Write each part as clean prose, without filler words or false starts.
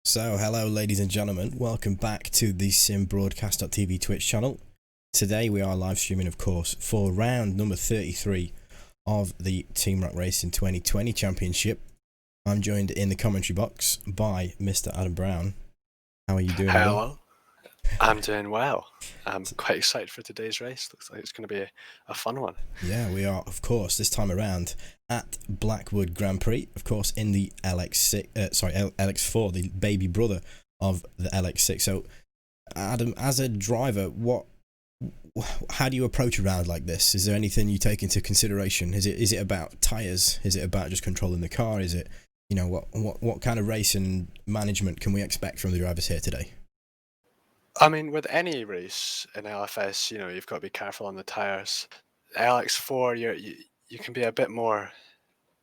So, hello ladies and gentlemen, welcome back to the simbroadcast.tv Twitch channel. Today we are live streaming, of course, for round number 33 of the Team Rock Racing 2020 Championship. I'm joined in the commentary box by Mr. Adam Brown. How are you doing? Hello. I'm doing well. I'm quite excited for today's race. Looks like it's going to be a fun one. Yeah, we are, of course, this time around at Blackwood Grand Prix, of course, in the LX4, the baby brother of the LX6. So, Adam, as a driver, how do you approach a round like this? Is there anything you take into consideration? Is it about tyres? Is it about just controlling the car? Is it, you know, what kind of racing management can we expect from the drivers here today? I mean, with any race in LFS, you know, you've got to be careful on the tyres. LX4, you can be a bit more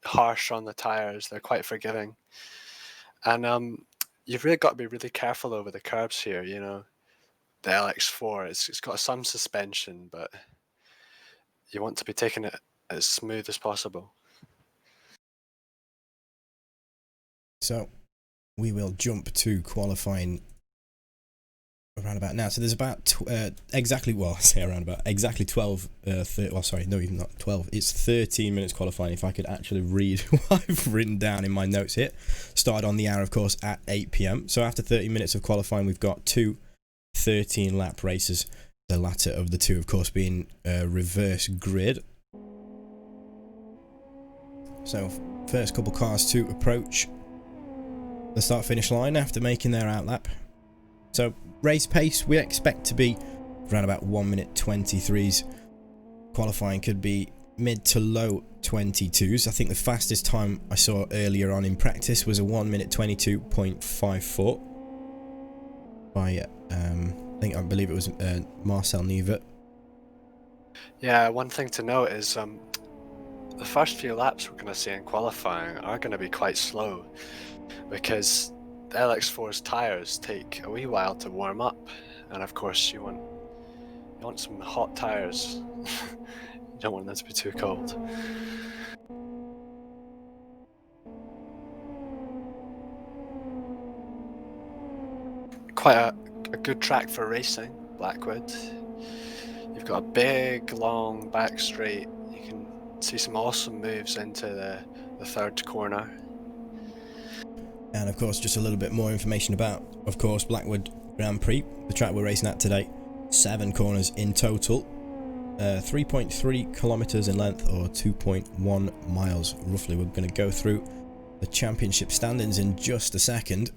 harsh on the tyres. They're quite forgiving. And you've really got to be really careful over the curbs here, you know. The LX4, it's got some suspension, but you want to be taking it as smooth as possible. So, we will jump to qualifying around about now. So there's about exactly 12 well, sorry, no, even not 12, it's 13 minutes qualifying. If I could actually read what I've written down in my notes here. Started on the hour, of course, at 8 p.m. So after 30 minutes of qualifying, we've got two 13 lap races, the latter of the two, of course, being reverse grid. So first couple cars to approach the start finish line after making their outlap. So race pace, we expect to be around about 1 minute 23s. Qualifying could be mid to low 22s. I think the fastest time I saw earlier on in practice was a 1 minute 22.54 by I believe it was Marcel Nieuwert. Yeah, one thing to note is the first few laps we're going to see in qualifying are going to be quite slow because the LX4's tyres take a wee while to warm up, and of course you want some hot tyres. You don't want them to be too cold. Quite a good track for racing, Blackwood. You've got a big, long back straight. You can see some awesome moves into the third corner. And of course, just a little bit more information about, of course, Blackwood Grand Prix, the track we're racing at today. 7 corners in total, 3.3 kilometers in length, or 2.1 miles roughly. We're going to go through the championship standings in just a second.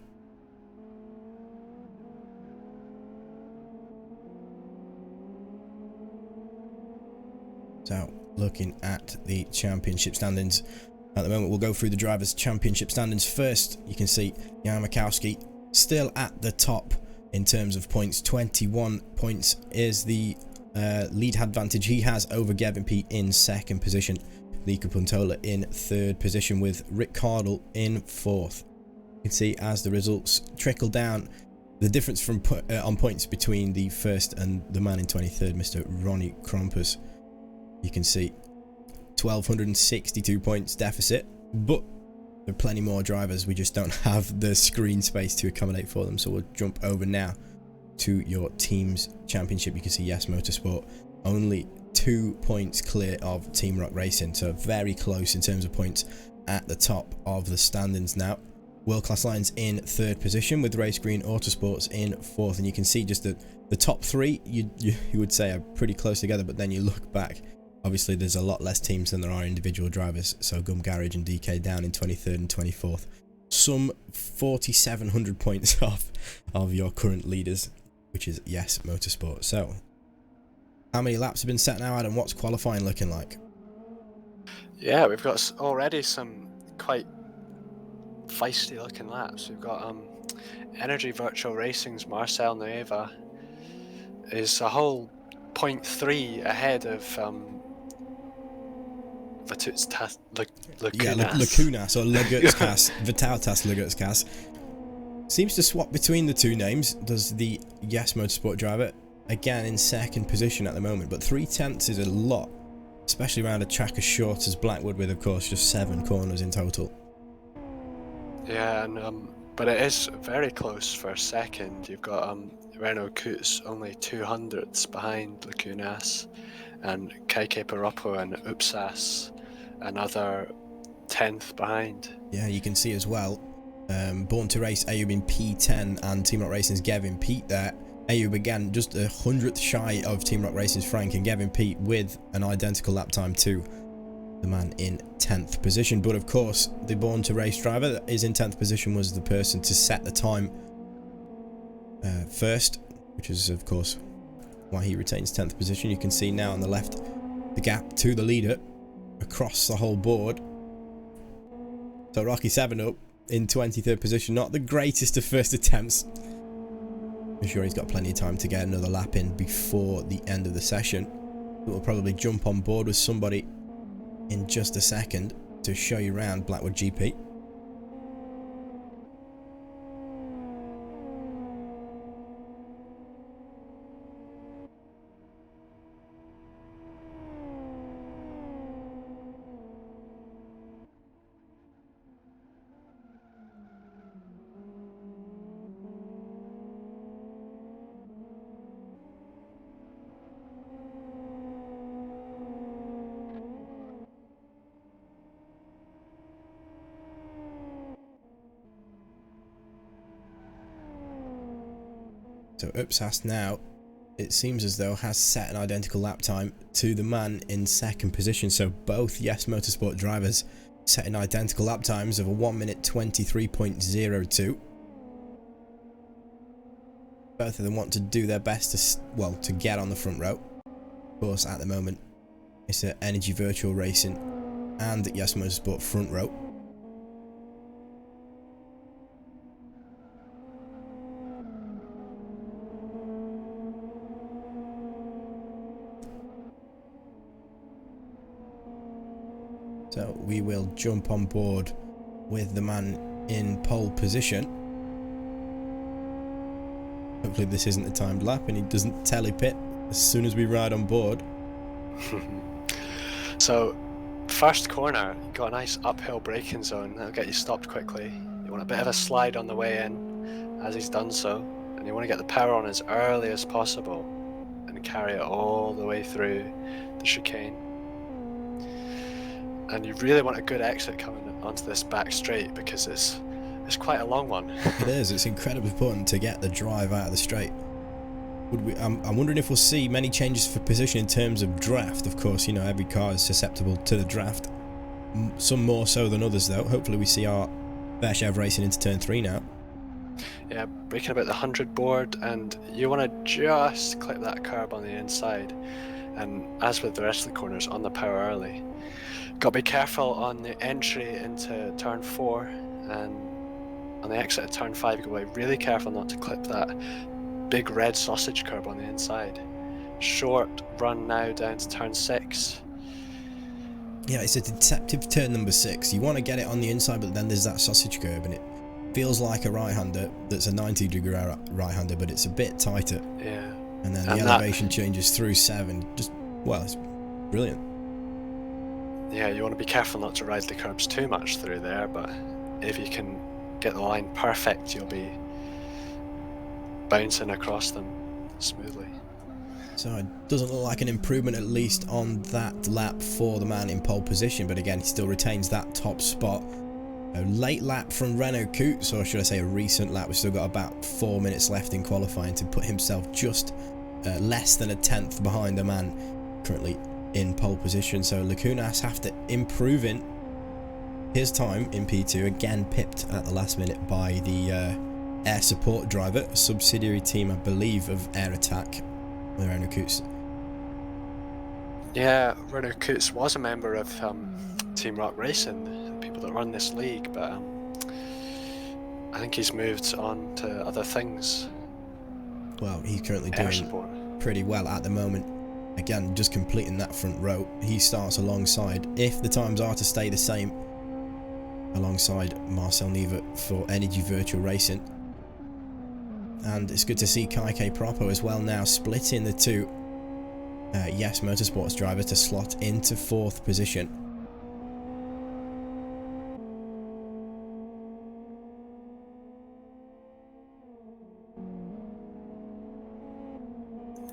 So, looking at the championship standings at the moment, we'll go through the drivers' championship standings first. You can see Jan Makowski still at the top in terms of points. 21 points is the lead advantage he has over Gavin Peat in second position. Lika Puntola in third position with Rick Cardle in fourth. You can see as the results trickle down, the difference from on points between the first and the man in 23rd, Mr. Ronnie Krompus. You can see 1,262 points deficit, but there are plenty more drivers. We just don't have the screen space to accommodate for them. So we'll jump over now to your team's championship. You can see Yes Motorsport only 2 points clear of Team Rock Racing, so very close in terms of points at the top of the standings now. World Class Lines in third position with Race Green Autosports in fourth, and you can see just the top three you would say are pretty close together, but then you look back. Obviously, there's a lot less teams than there are individual drivers, so Gum Garage and DK down in 23rd and 24th. Some 4,700 points off of your current leaders, which is Yes Motorsport. So, how many laps have been set now, Adam? What's qualifying looking like? Yeah, we've got already some quite feisty looking laps. We've got Energy Virtual Racing's Marcel Nueva is a whole 0.3 ahead of Lukunas. Yeah, Lukunas or Lugurtskas, Vitalitas Lugurtskas. Seems to swap between the two names, does the Yes Motorsport driver. Again in second position at the moment, but 3/10 is a lot, especially around a track as short as Blackwood with, of course, just 7 corners in total. Yeah, and But it is very close for second. You've got Renault Coots only 200ths behind Lacunas, and Kaike Paroppo and Upsas another 10th behind. Yeah, you can see as well, Born to Race, Ayub in P10 and Team Rock Racing's Gavin Pete there. Ayub again just 100th shy of Team Rock Racing's Frank, and Gavin Pete with an identical lap time to the man in 10th position. But of course, the Born to Race driver that is in 10th position was the person to set the time first, which is of course why he retains 10th position. You can see now on the left the gap to the leader across the whole board. So Rocky 7 up in 23rd position, not the greatest of first attempts. I'm sure he's got plenty of time to get another lap in before the end of the session. We'll probably jump on board with somebody in just a second to show you around Blackwood GP. So Upsas now, it seems as though, has set an identical lap time to the man in second position. So both Yes Motorsport drivers setting identical lap times of a 1 minute 23.02. Both of them want to do their best to get on the front row. Of course, at the moment, it's Energy Virtual Racing and Yes Motorsport front row. So we will jump on board with the man in pole position. Hopefully this isn't a timed lap and he doesn't tele-pit as soon as we ride on board. So, first corner, you've got a nice uphill braking zone. That'll get you stopped quickly. You want a bit of a slide on the way in, as he's done so. And you want to get the power on as early as possible and carry it all the way through the chicane. And you really want a good exit coming onto this back straight because it's quite a long one. It is. It's incredibly important to get the drive out of the straight. I'm wondering if we'll see many changes for position in terms of draft. Of course, you know, every car is susceptible to the draft. Some more so than others, though. Hopefully we see our fair share of racing into turn 3 now. Yeah, braking about the 100 board, and you want to just clip that curb on the inside. And as with the rest of the corners, on the power early. Got to be careful on the entry into turn 4, and on the exit of turn 5, you've got to be really careful not to clip that big red sausage curb on the inside. Short run now down to turn 6. Yeah, it's a deceptive turn number 6. You want to get it on the inside, but then there's that sausage curb, and it feels like a right-hander that's a 90-degree right-hander, but it's a bit tighter. Yeah. And then the elevation changes through 7. Just, well, it's brilliant. Yeah, you want to be careful not to ride the curbs too much through there, but if you can get the line perfect, you'll be bouncing across them smoothly. So it doesn't look like an improvement, at least on that lap for the man in pole position, but again, he still retains that top spot. A late lap from Renault Coots, or should I say a recent lap. We've still got about 4 minutes left in qualifying to put himself just less than a 10th behind the man currently in pole position. So Lacunas, after improving his time in P2, again pipped at the last minute by the Eyre support driver, a subsidiary team, I believe, of Eyre Attack, with Renault Coots. Yeah, Renault Coots was a member of Team Rock Racing, the people that run this league, but I think he's moved on to other things. Well, he's currently doing pretty well at the moment. Again, just completing that front row. He starts alongside, if the times are to stay the same, alongside Marcel Neva for Energy Virtual Racing. And it's good to see Kaike Propo as well now splitting the two Yes Motorsports drivers to slot into 4th position.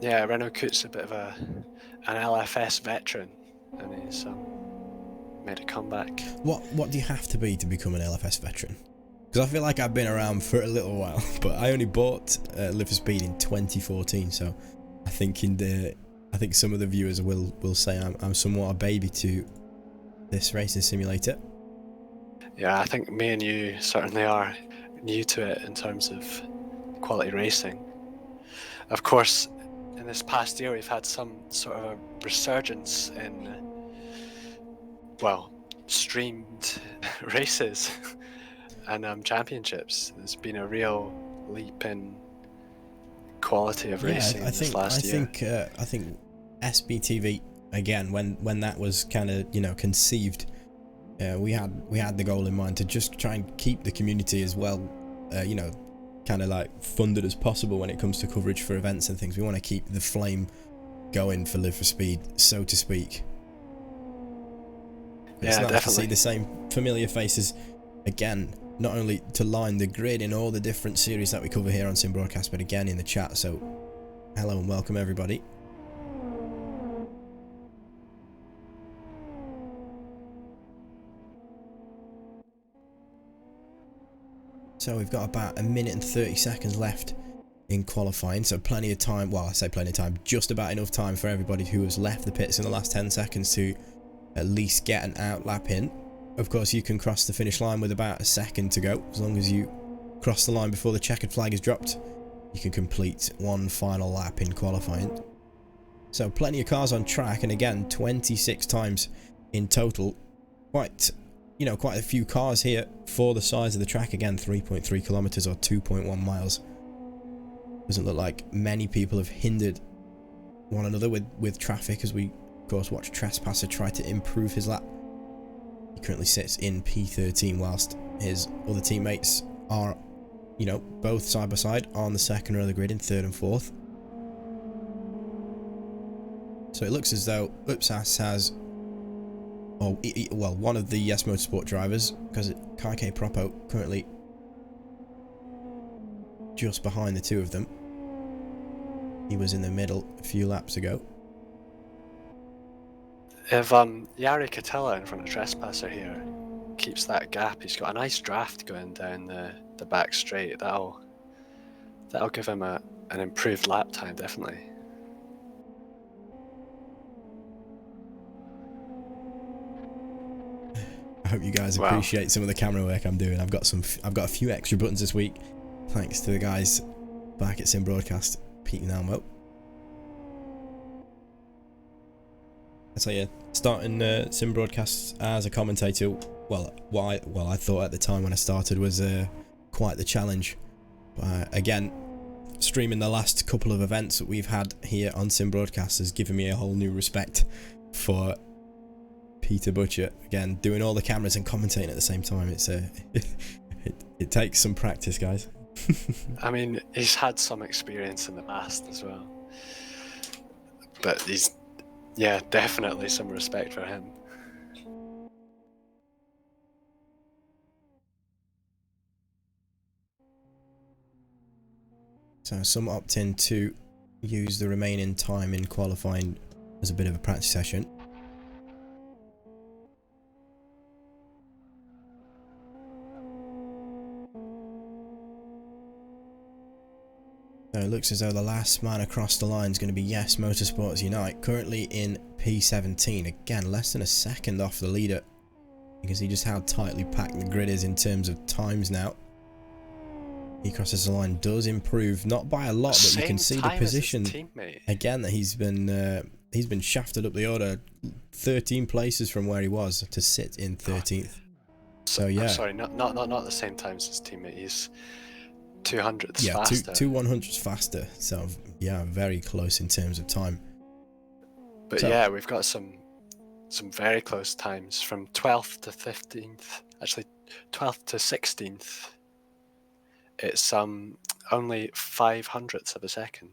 Yeah, Renault Coot's a bit of an LFS veteran, and he's made a comeback. What do you have to be to become an LFS veteran? Because I feel like I've been around for a little while, but I only bought Live for Speed in 2014, so I think some of the viewers will say I'm somewhat a baby to this racing simulator. Yeah, I think me and you certainly are new to it in terms of quality racing. Of course, in this past year, we've had some sort of a resurgence in, well, streamed races and championships. There's been a real leap in quality of Yeah, racing this last year. I think SBTV again when that was kind of conceived, we had the goal in mind to just try and keep the community as well, kind of like funded as possible when it comes to coverage for events and things. We want to keep the flame going for Live for Speed, so to speak. It's Yeah, nice definitely. to see the same familiar faces again, not only to line the grid in all the different series that we cover here on Sim Broadcast, but again in the chat. So hello and welcome everybody. So we've got about a minute and 30 seconds left in qualifying, so plenty of time. Well, I say plenty of time, just about enough time for everybody who has left the pits in the last 10 seconds to at least get an out lap in. Of course, you can cross the finish line with about a second to go. As long as you cross the line before the checkered flag is dropped, you can complete one final lap in qualifying. So plenty of cars on track, and again 26 times in total. Quite a few cars here for the size of the track. Again, 3.3 kilometers or 2.1 miles. Doesn't look like many people have hindered one another with traffic, as we of course watch Trespasser try to improve his lap. He currently sits in P13 whilst his other teammates are both side by side on the second row of the grid in third and fourth. So it looks as though Upsas has, one of the Yes Motorsport drivers, because Kaike Propo currently just behind the two of them. He was in the middle a few laps ago. If Jari Catella in front of Trespasser here keeps that gap, he's got a nice draft going down the back straight. That'll give him an improved lap time, definitely. I hope you guys appreciate some of the camera work I'm doing. I've got a few extra buttons this week, thanks to the guys back at Sim Broadcast, Pete and Elmo. I tell you, starting Sim Broadcasts as a commentator, I thought at the time when I started was quite the challenge. Again, streaming the last couple of events that we've had here on Sim Broadcast has given me a whole new respect for Peter Butcher. Again, doing all the cameras and commentating at the same time, it's it takes some practice, guys. I mean, he's had some experience in the past as well, but definitely some respect for him. So some opt in to use the remaining time in qualifying as a bit of a practice session. So it looks as though the last man across the line is going to be Yes Motorsports Unite, currently in P17. Again, less than a second off the leader. You can see just how tightly packed the grid is in terms of times now. He crosses the line, does improve, not by a lot, but you can see the position again that he's been shafted up the order 13 places from where he was to sit in 13th. So yeah, I'm sorry, not the same time as his teammate. He's 200ths faster. two 100ths faster. So yeah, very close in terms of time. But so, yeah, we've got some very close times from 12th to 15th. Actually, 12th to 16th. It's only 500ths of a second.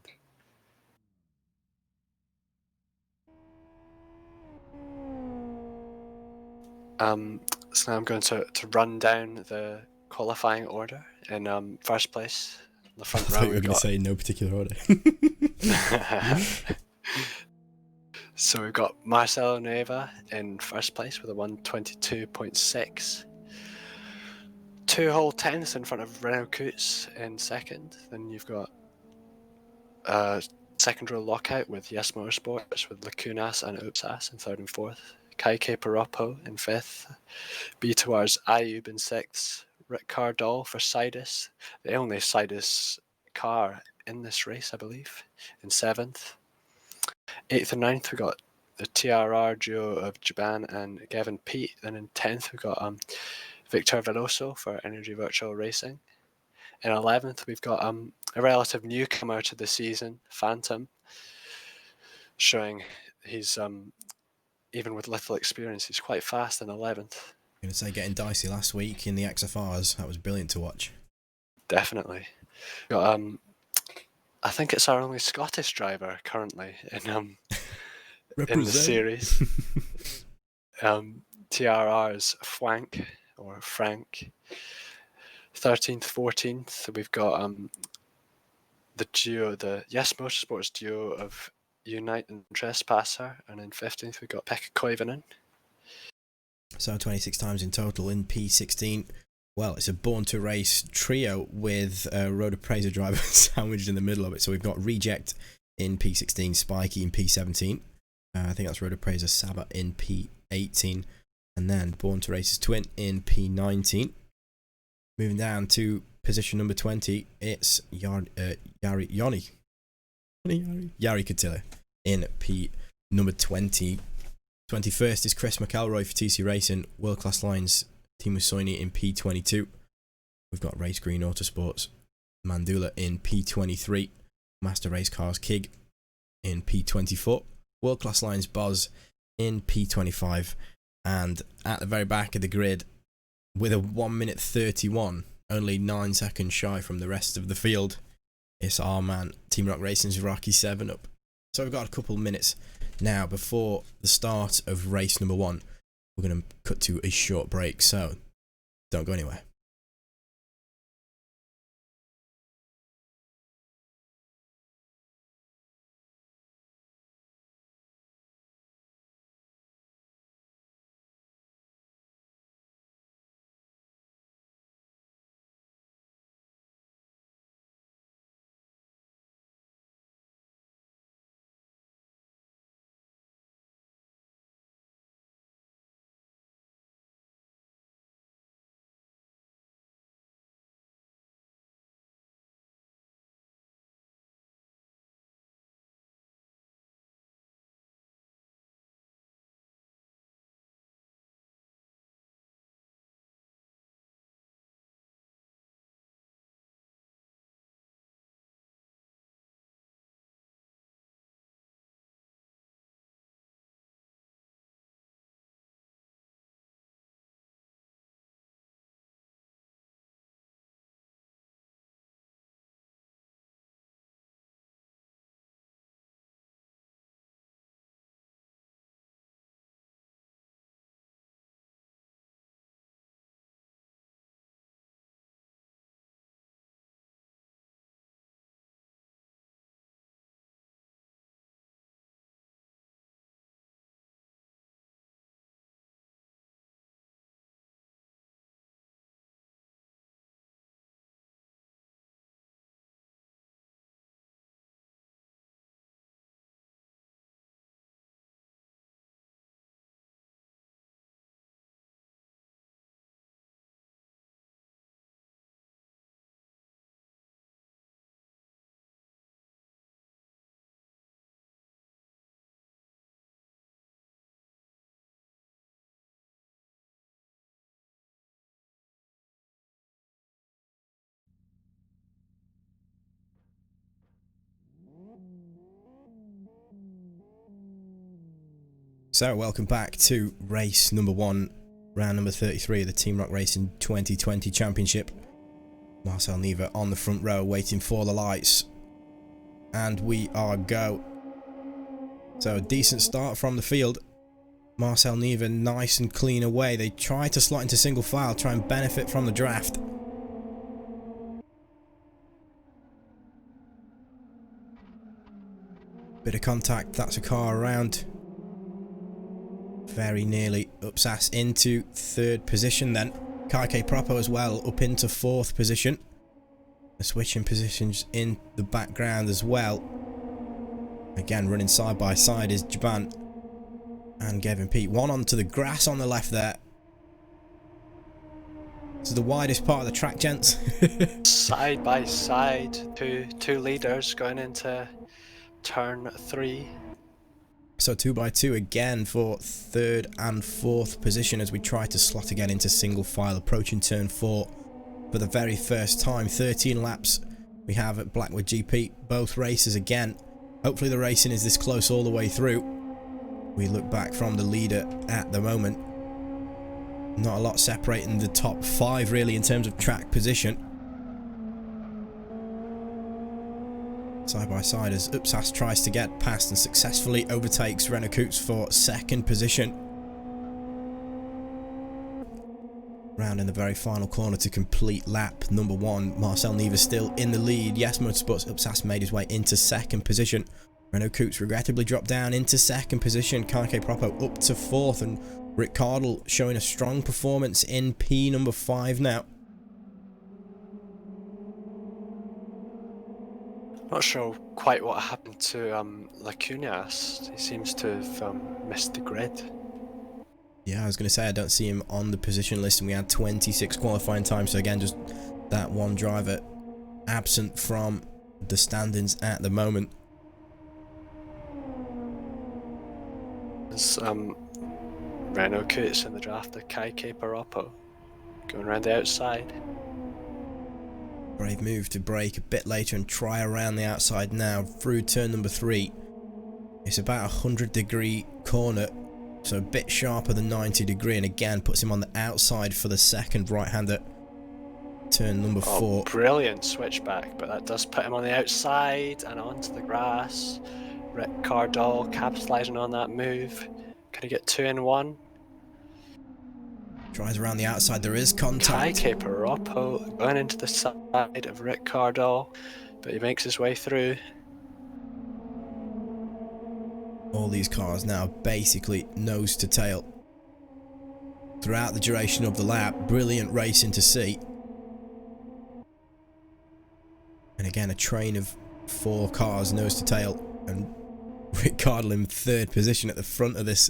So now I'm going to run down the qualifying order. In first place, the front I row, thought you were we've going to got say in no particular order. so we've got Marcelo Neva in first place with a 122.6. 2 whole tenths in front of Renault Koots in second. Then you've got second row lockout with Yes Motorsports with Lacunas and Upsas in third and fourth. Kaike Parapo in fifth. B2R's Ayub in sixth. Rick Doll for Sidus, the only Sidus car in this race, I believe, in seventh. Eighth and ninth, we got the TRR duo of Jaban and Gavin Pete. Then in 10th, we got Victor Veloso for Energy Virtual Racing. In 11th, we've got a relative newcomer to the season, Phantom, showing he's, even with little experience, he's quite fast in 11th. I'm going to say getting dicey last week in the XFRs. That was brilliant to watch. Definitely. Got, I think it's our only Scottish driver currently in the series. TRR's Frank or Frank. 13th, 14th, we've got the duo, the Yes Motorsports duo of Unite and Trespasser, and in 15th we've got Pekka Koivunen. So 26 times in total in P16. Well, it's a Born to Race trio with a Road Appraiser driver sandwiched in the middle of it. So we've got Reject in P16, Spikey in P17. I think that's Road Appraiser Saba in P18. And then Born to Race's twin in P19. Moving down to position number 20, it's Yari Katila in P number 20. 21st is Chris McElroy for TC Racing, World Class Lines, Team Soini in P22. We've got Race Green Autosports, Mandula in P23, Master Race Cars Kig in P24, World Class Lines Boz in P25, and at the very back of the grid, with a 1 minute 31, only 9 seconds shy from the rest of the field, it's our man, Team Rock Racing's Rocky 7 Up. So we've got a couple of minutes now before the start of race number 1. We're going to cut to a short break, so don't go anywhere. So welcome back to race number 1, round number 33 of the Team Rock Racing 2020 Championship. Marcel Neva on the front row waiting for the lights, and we are go. So a decent start from the field. Marcel Neva nice and clean away. They try to slot into single file, try and benefit from the draft. Bit of contact, that's a car around. Very nearly Upsas into 3rd position then. Kaike Propo as well up into 4th position. The switching positions in the background as well. Again, running side by side is Jaban and Gavin Pete. One onto the grass on the left there. This is the widest part of the track, gents. Side by side, two leaders going into turn 3. So 2 by 2 again for 3rd and 4th position as we try to slot again into single file, approaching turn 4 for the very first time. 13 laps we have at Blackwood GP, both races again. Hopefully the racing is this close all the way through. We look back from the leader at the moment. Not a lot separating the top 5 really in terms of track position. Side by side as Upsas tries to get past and successfully overtakes Renault Coots for 2nd position. Round in the very final corner to complete lap number 1. Marcel Neva still in the lead. Yes Motorsports Upsas made his way into 2nd position. Renault Coots regrettably dropped down into 2nd position. Kaike Propo up to 4th, and Rick Cardle showing a strong performance in P number 5 now. Not sure quite what happened to Lacunas. He seems to have missed the grid. Yeah, I was going to say I don't see him on the position list, and we had 26 qualifying times, so again just that one driver absent from the standings at the moment. There's Renault Coots in the draft of Kaike Propo going around the outside. Brave move to brake a bit later and try around the outside now through turn number 3. It's about a 100-degree corner, so a bit sharper than 90-degree, and again puts him on the outside for the 2nd right-hander. Turn number 4. Brilliant switchback, but that does put him on the outside and onto the grass. Rick Cardall capitalising on that move. Can he get 2 in 1? Tries around the outside, there is contact. Kaike Propo going into the side of Rick Cardall, but he makes his way through. All these cars now basically nose to tail throughout the duration of the lap. Brilliant racing to see. And again, a train of 4 cars nose to tail, and Rick Cardle in 3rd position at the front of this,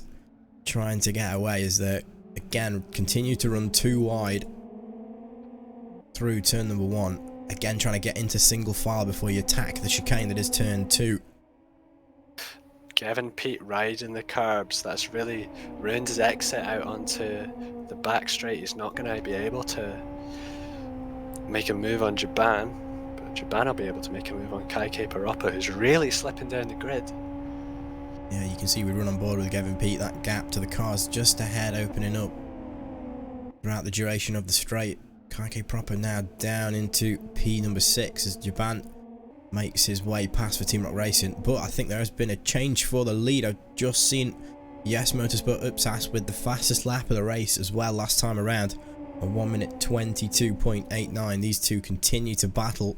trying to get away as they again continue to run too wide through turn number 1. Again trying to get into single file before you attack the chicane that is turn 2. Gavin Pete riding the curbs. That's really ruined his exit out onto the back straight. He's not going to be able to make a move on Jaban, but Jaban will be able to make a move on Kaike Propo, who's really slipping down the grid. Yeah, you can see we run on board with Gavin Pete. That gap to the cars just ahead opening up throughout the duration of the straight. Kaike Propo now down into P number 6 as Jaban makes his way past for Team Rock Racing. But I think there has been a change for the lead. I've just seen Yes Motorsport Upsas with the fastest lap of the race as well last time around. A 1 minute 22.89. These two continue to battle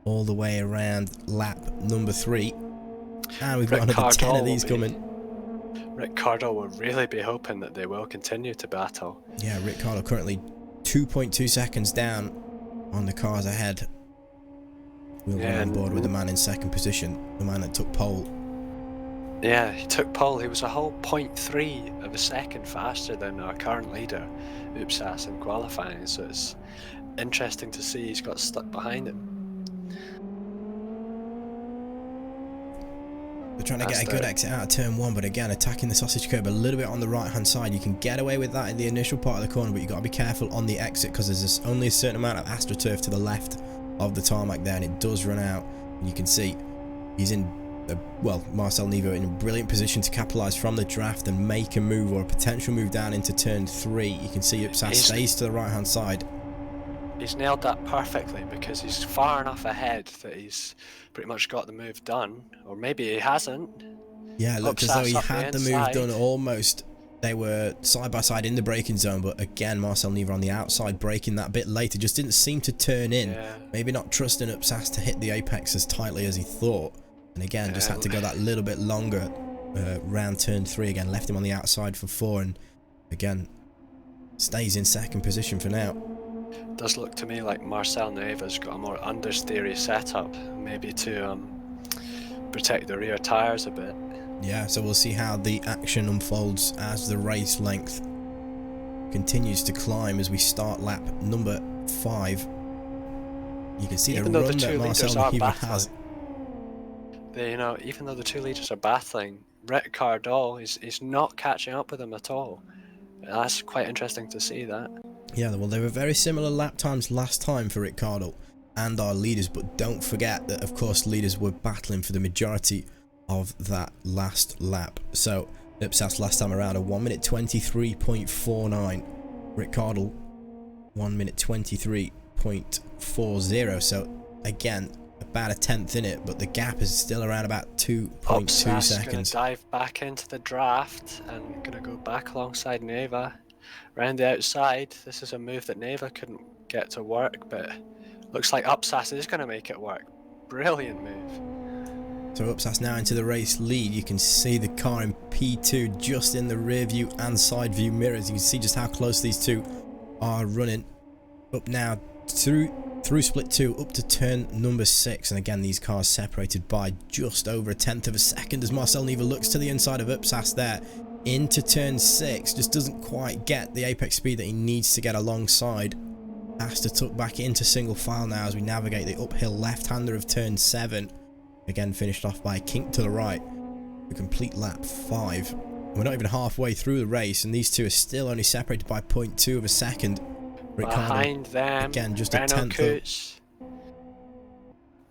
all the way around lap number 3. And we've got another 10 of these coming. Rick Cardall will really be hoping that they will continue to battle. Yeah, Rick Cardall currently 2.2 seconds down on the cars ahead. We'll run on board with the man in 2nd position, the man that took pole. Yeah, he took pole. He was a whole 0.3 of a second faster than our current leader, Upsas, in qualifying. So it's interesting to see he's got stuck behind him. They're trying to get a good exit out of turn 1, but again, attacking the sausage curb a little bit on the right-hand side. You can get away with that in the initial part of the corner, but you've got to be careful on the exit because there's only a certain amount of AstroTurf to the left of the tarmac there, and it does run out. And you can see he's in, Marcel Neva in a brilliant position to capitalise from the draft and make a move or a potential move down into turn 3. You can see Upsas stays to the right-hand side. He's nailed that perfectly because he's far enough ahead that he's pretty much got the move done, or maybe he hasn't. Yeah, it looked as though he had the move done almost. They were side by side in the braking zone, but again, Marcel Neva on the outside, braking that bit later, just didn't seem to turn in. Yeah. Maybe not trusting Upsas to hit the apex as tightly as he thought. And again, just had to go that little bit longer round turn 3 again. Left him on the outside for 4, and again, stays in second position for now. Does look to me like Marcel Neva's got a more understeery setup, maybe to protect the rear tyres a bit. Yeah, so we'll see how the action unfolds as the race length continues to climb as we start lap number 5. You can see Even the though run the that two Marcel leaders are Neva battling, has. even though the two leaders are battling, Ricciardo is not catching up with them at all. That's quite interesting to see that. Yeah, well, they were very similar lap times last time for Ricciardo and our leaders, but don't forget that, of course, leaders were battling for the majority of that last lap. So, Ipsas last time around, a 1 minute 23.49. Ricciardo, 1 minute 23.40. So, again, about a tenth in it, but the gap is still around about 2.2 seconds. Gonna dive back into the draft and gonna go back alongside Neva. Around the outside, this is a move that Neva couldn't get to work, but looks like Upsas is going to make it work. Brilliant move. So Upsas now into the race lead. You can see the car in P2 just in the rear view and side view mirrors. You can see just how close these two are running. Up now through split 2 up to turn number 6, and again these cars separated by just over a tenth of a second as Marcel Neva looks to the inside of Upsas there. Into turn 6, just doesn't quite get the apex speed that he needs to get alongside. Has to tuck back into single file now as we navigate the uphill left-hander of turn 7. Again finished off by a kink to the right. A complete lap 5. We're not even halfway through the race, and these two are still only separated by 0.2 of a second. Ricciardo, behind them, again just a Renault tenth Coutts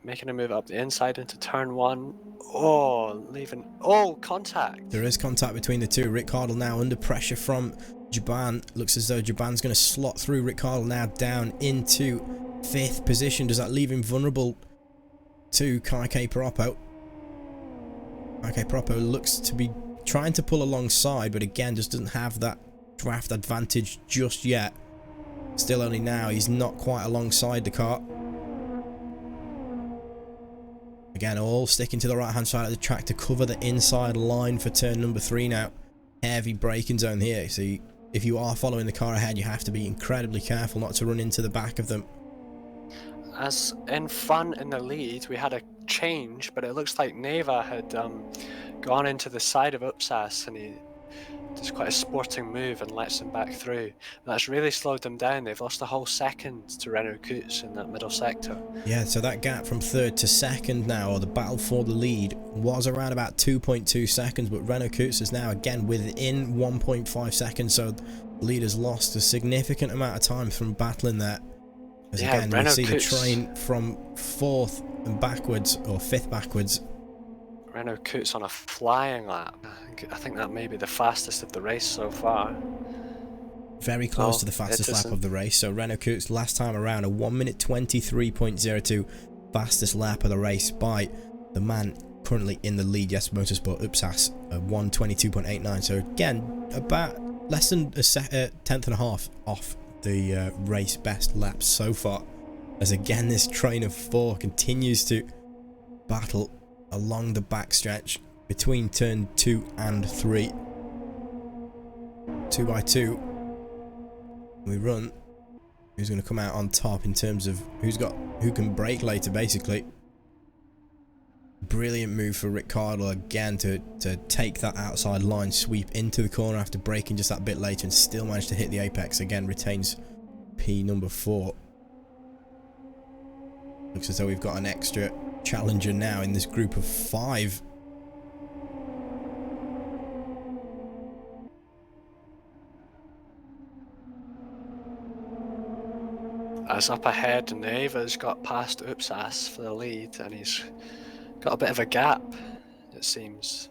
making a move up the inside into turn 1. Oh, leaving. Oh, contact. There is contact between the two. Ricciardo now under pressure from Jaban. Looks as though Jaban's going to slot through. Ricciardo now down into 5th position. Does that leave him vulnerable to Kaike Propo? Kaike Propo looks to be trying to pull alongside, but again just doesn't have that draft advantage just yet. Still only now, he's not quite alongside the car. Again, all sticking to the right hand side of the track to cover the inside line for turn number 3 now. Heavy braking zone here, so if you are following the car ahead, you have to be incredibly careful not to run into the back of them. As in front in the lead, we had a change, but it looks like Neva had gone into the side of Upsas, and he does quite a sporting move and lets them back through. And that's really slowed them down. They've lost a whole second to Renault Coutts in that middle sector. Yeah, so that gap from 3rd to 2nd now, or the battle for the lead, was around about 2.2 seconds, but Renault Coutts is now again within 1.5 seconds, so the lead has lost a significant amount of time from battling there. As Yeah, again, we Renault see the Coutts train from 4th and backwards, or 5th backwards. Renault Coutts on a flying lap. I think that may be the fastest of the race so far. Very close to the fastest lap of the race. So Renault Coutts last time around, a 1 minute 23.02 fastest lap of the race by the man currently in the lead, Yes Motorsport Upsas, a 1:22.89. So again, about less than a tenth and a half off the race best laps so far. As again, this train of 4 continues to battle along the backstretch between turn 2 and 3. 2 by 2 we run. Who's going to come out on top in terms of who can brake later, basically. Brilliant move for Ricciardo again to take that outside line sweep into the corner after braking just that bit later and still manage to hit the apex. Again retains P number 4. Looks as though we've got an extra challenger now in this group of 5. As up ahead, Neva's got past Upsas for the lead, and he's got a bit of a gap, it seems.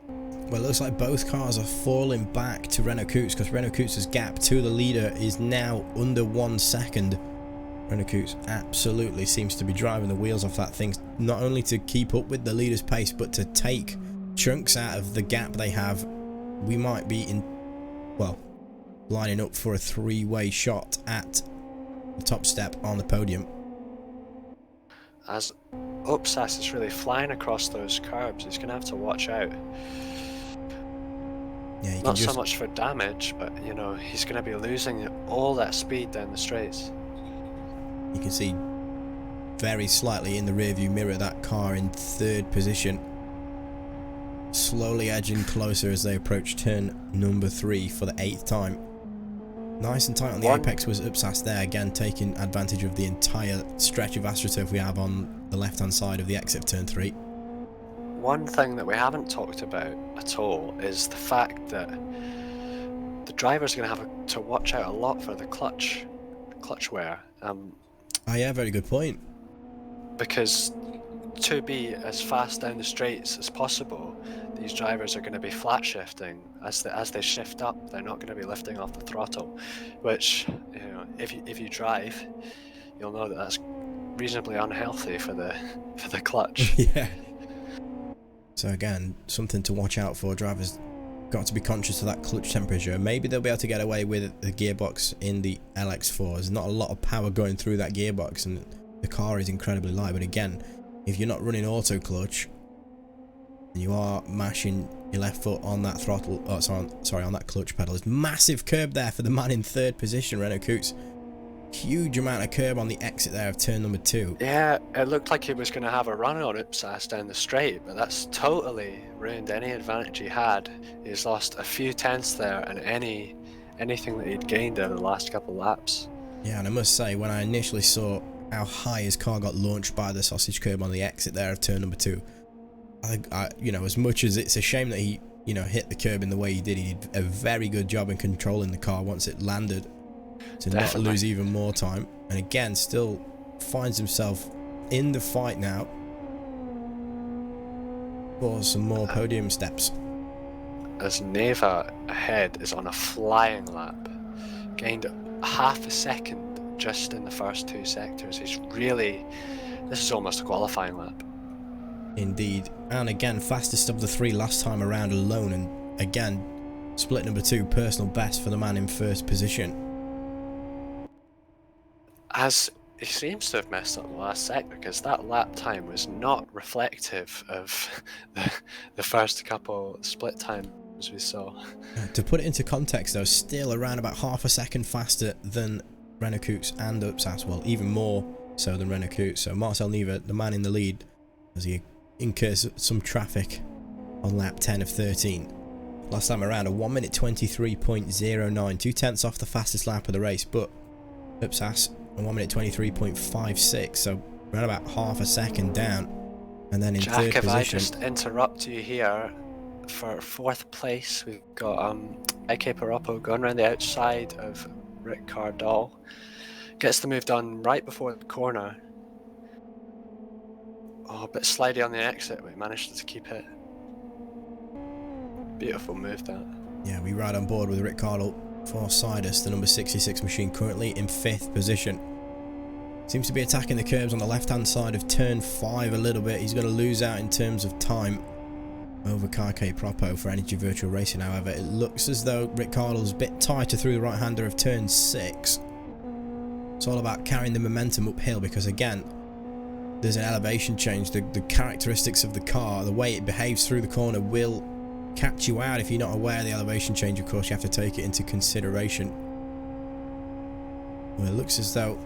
Well, it looks like both cars are falling back to Renault Coutts, because Renault Coutts' gap to the leader is now under 1 second. Renault Coutts absolutely seems to be driving the wheels off that thing, not only to keep up with the leader's pace, but to take chunks out of the gap they have. We might be lining up for a 3-way shot at the top step on the podium. as Upsas is really flying across those curbs. He's going to have to watch out. Yeah, Not so much for damage, but you know, he's going to be losing all that speed down the straights. You can see very slightly in the rearview mirror that car in 3rd position, slowly edging closer as they approach turn number 3 for the 8th time. Nice and tight on the apex was Upsas there, again taking advantage of the entire stretch of AstroTurf we have on the left hand side of the exit of turn 3. One thing that we haven't talked about at all is the fact that the driver's going to have to watch out a lot for the clutch wear. Oh yeah, very good point. Because to be as fast down the straights as possible, these drivers are going to be flat shifting. As they shift up, they're not going to be lifting off the throttle, which, you know, if you drive, you'll know that that's reasonably unhealthy for the clutch. Yeah. So again, something to watch out for. Drivers got to be conscious of that clutch temperature. Maybe they'll be able to get away with the gearbox in the LX4. There's not a lot of power going through that gearbox, and the car is incredibly light. But again, if you're not running auto clutch and you are mashing your left foot on that throttle, on that clutch pedal, there's massive curb there for the man in 3rd position, Renault Coots. Huge amount of curb on the exit there of turn number 2. Yeah, it looked like he was going to have a run on Upsas down the straight, but that's totally ruined any advantage he had. He's lost a few tenths there and anything that he'd gained over the last couple laps. Yeah, and I must say, when I initially saw how high his car got launched by the sausage curb on the exit there of turn number 2, I you know, as much as it's a shame that he, you know, hit the curb in the way he did a very good job in controlling the car once it landed to not lose even more time. And again, still finds himself in the fight now for some more podium steps. As Neva ahead is on a flying lap, gained half a second just in the first 2 sectors. This is almost a qualifying lap. Indeed. And again, fastest of the 3 last time around alone, and again, split number 2, personal best for the man in 1st position. As he seems to have messed up the last sector, because that lap time was not reflective of the first couple split times we saw. To put it into context though, still around about half a second faster than Renault Coots and Upsas, well, even more so than Renault Coots. So Marcel Neva, the man in the lead, as he incurs some traffic on lap 10 of 13. Last time around, a 1 minute 23.09, 2 tenths off the fastest lap of the race, but Upsas a 1 minute 23.56, so around about half a second down. And then in Jack, 3rd position. if I just interrupt you here, for 4th place we've got Eyre Paroppo going around the outside of Rick Cardall. Gets the move done right before the corner. Oh, a bit slidey on the exit, but he managed to keep it. Beautiful move, that. Yeah, we ride on board with Rick Cardall for Sidus, the number 66 machine, currently in 5th position. Seems to be attacking the curbs on the left hand side of turn 5 a little bit. He's going to lose out in terms of time over Eyre Paroppo for Energy Virtual Racing. However, it looks as though Rick Cardall's a bit tighter through the right hander of turn 6. It's all about carrying the momentum uphill, because again, there's an elevation change. The characteristics of the car, the way it behaves through the corner, will catch you out if you're not aware of the elevation change. Of course, you have to take it into consideration. Well, it looks as though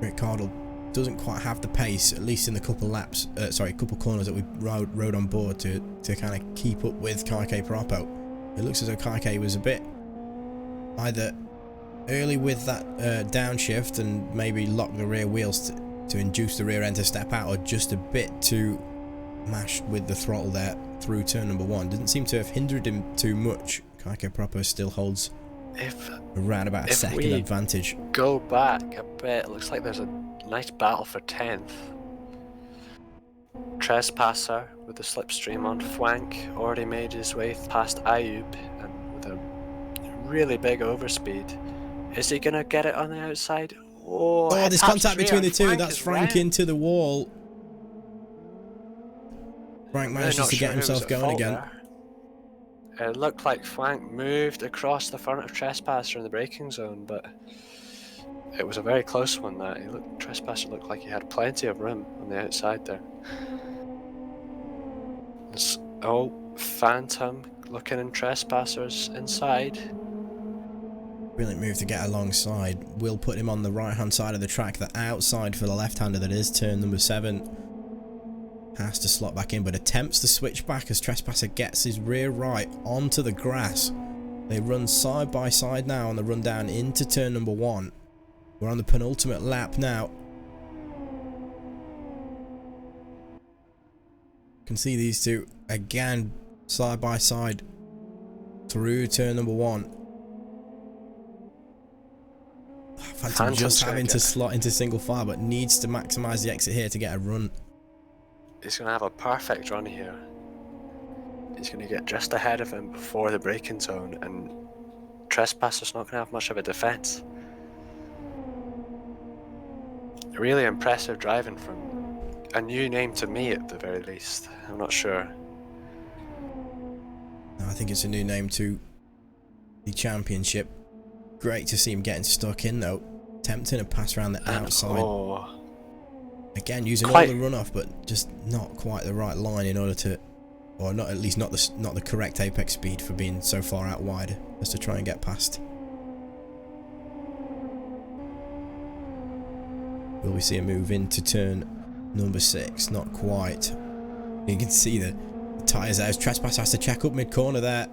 Rick Cardall doesn't quite have the pace, at least in the couple laps, couple corners that we rode on board to kind of keep up with Eyre Paroppo. It looks as though Eyre was a bit either early with that downshift and maybe lock the rear wheels to induce the rear end to step out, or just a bit too mashed with the throttle there through turn number 1. Didn't seem to have hindered him too much. Eyre Paroppo still holds around about a second advantage. Go back a bit, it looks like there's a nice battle for 10th. Trespasser with the slipstream on flank already made his way past Ayub, and with a really big overspeed. Is he gonna get it on the outside? Oh, there's contact between the two. That's Frank into the wall. Frank manages to get himself going again. It looked like Frank moved across the front of Trespasser in the braking zone, but It was a very close one. That Trespasser looked like he had plenty of room on the outside there. Oh, Phantom looking in Trespassers inside. Brilliant move to get alongside. Will put him on the right hand side of the track. The outside for the left hander that is turn number 7. Has to slot back in, but attempts to switch back as Trespasser gets his rear right onto the grass. They run side by side now on the run down into turn number 1. We're on the penultimate lap now. You can see these two again side by side through turn number 1. Phantom just having to slot into single file, but needs to maximise the exit here to get a run. He's going to have a perfect run here. He's going to get just ahead of him before the braking zone, and Trespasser's not going to have much of a defence. Really impressive driving from a new name to me at the very least. I'm not sure. I think it's a new name to the championship. Great to see him getting stuck in though. Attempting to pass around the outside. Oh. Again, using all the runoff, but just not quite the right line in order to, or not at least not the correct apex speed for being so far out wide as to try and get past. Will we see a move into turn number 6? Not quite. You can see the tyres out. Trespasser has to check up mid-corner there.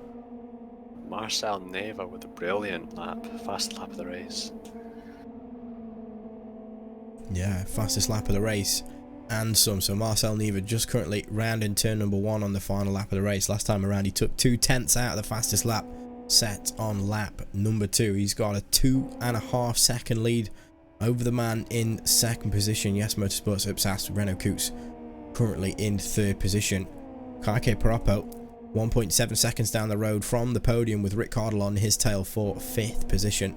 Marcel Neva with a brilliant lap. Fastest lap of the race. Yeah, fastest lap of the race. And some. So Marcel Neva just currently rounding turn number 1 on the final lap of the race. Last time around he took 2/10 out of the fastest lap set on lap number 2. He's got a 2.5 second lead over the man in 2nd position. Yes Motorsports Upsas Renault Coots currently in 3rd position. Kaike Paroppo 1.7 seconds down the road from the podium with Rick Cardle on his tail for 5th position.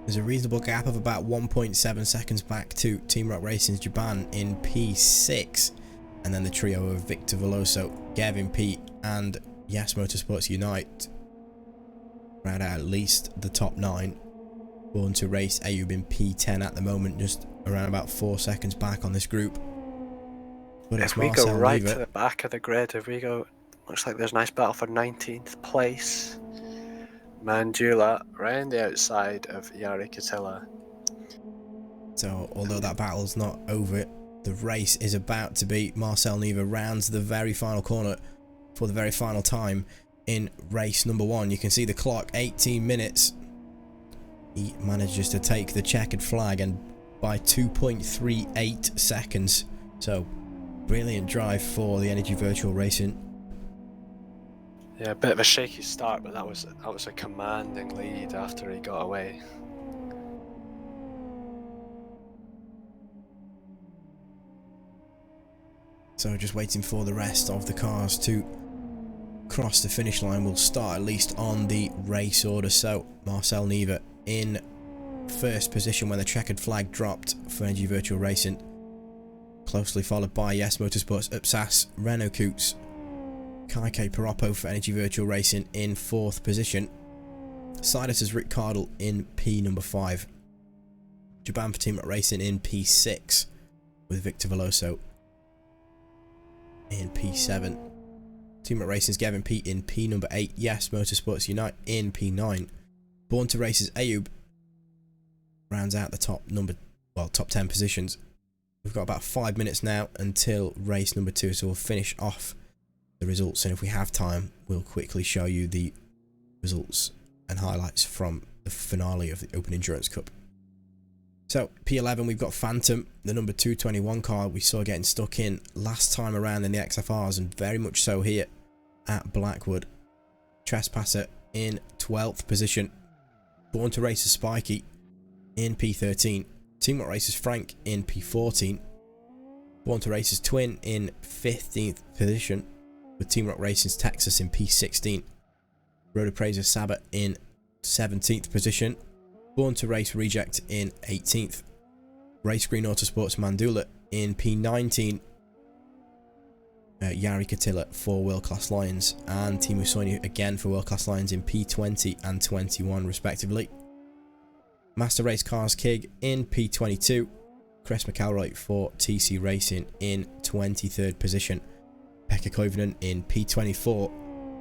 There's a reasonable gap of about 1.7 seconds back to Team Rock Racing's Japan in P6, and then the trio of Victor Veloso, Gavin Pete and Yes Motorsports Unite round out at least the top 9. Born to Race Ayub in P10 at the moment, just around about 4 seconds back on this group. But if we go right to the back of the grid, if we go, looks like there's a nice battle for 19th place. Mandula round the outside of Jari Katila. So although that battle's not over, the race is about to be. Marcel Neva rounds the very final corner for the very final time in race number 1. You can see the clock, 18 minutes. He manages to take the checkered flag, and by 2.38 seconds. So brilliant drive for the Energy Virtual Racing. Yeah, a bit of a shaky start, but that was a commanding lead after he got away. So just waiting for the rest of the cars to cross the finish line. We'll start at least on the race order. So Marcel Neva in 1st position when the checkered flag dropped for Energy Virtual Racing. Closely followed by Yes Motorsports Upsas Renault Coots. Kaike Paroppo for Energy Virtual Racing in 4th position. Sidus Rick Cardle in P number 5. Japan for Team Rock Racing in P6 with Victor Veloso in P7. Team Rock Racing's Gavin Pete in P number 8. Yes Motorsports Unite in P9. Born to Races Ayub rounds out the top 10 positions. We've got about 5 minutes now until race number 2, so we'll finish off the results, and if we have time we'll quickly show you the results and highlights from the finale of the Open Endurance Cup. So P11 we've got Phantom, the number 221 car we saw getting stuck in last time around in the XFRs, and very much so here at Blackwood. Trespasser in 12th position. Born to Races Spikey in P13. Team Rock Racers Frank in P14. Born to Races Twin in 15th position, with Team Rock Racing's Texas in P16. Road Appraiser Sabat in 17th position. Born to Race Reject in 18th. Race Green Autosports Mandula in P19. Yari Katila for World Class Lions, and Timu Soinu again for World Class Lions in P20 and 21 respectively. Master Race Cars Kig in P22, Chris McElroy for TC Racing in 23rd position, Pekka Koivunen in P24,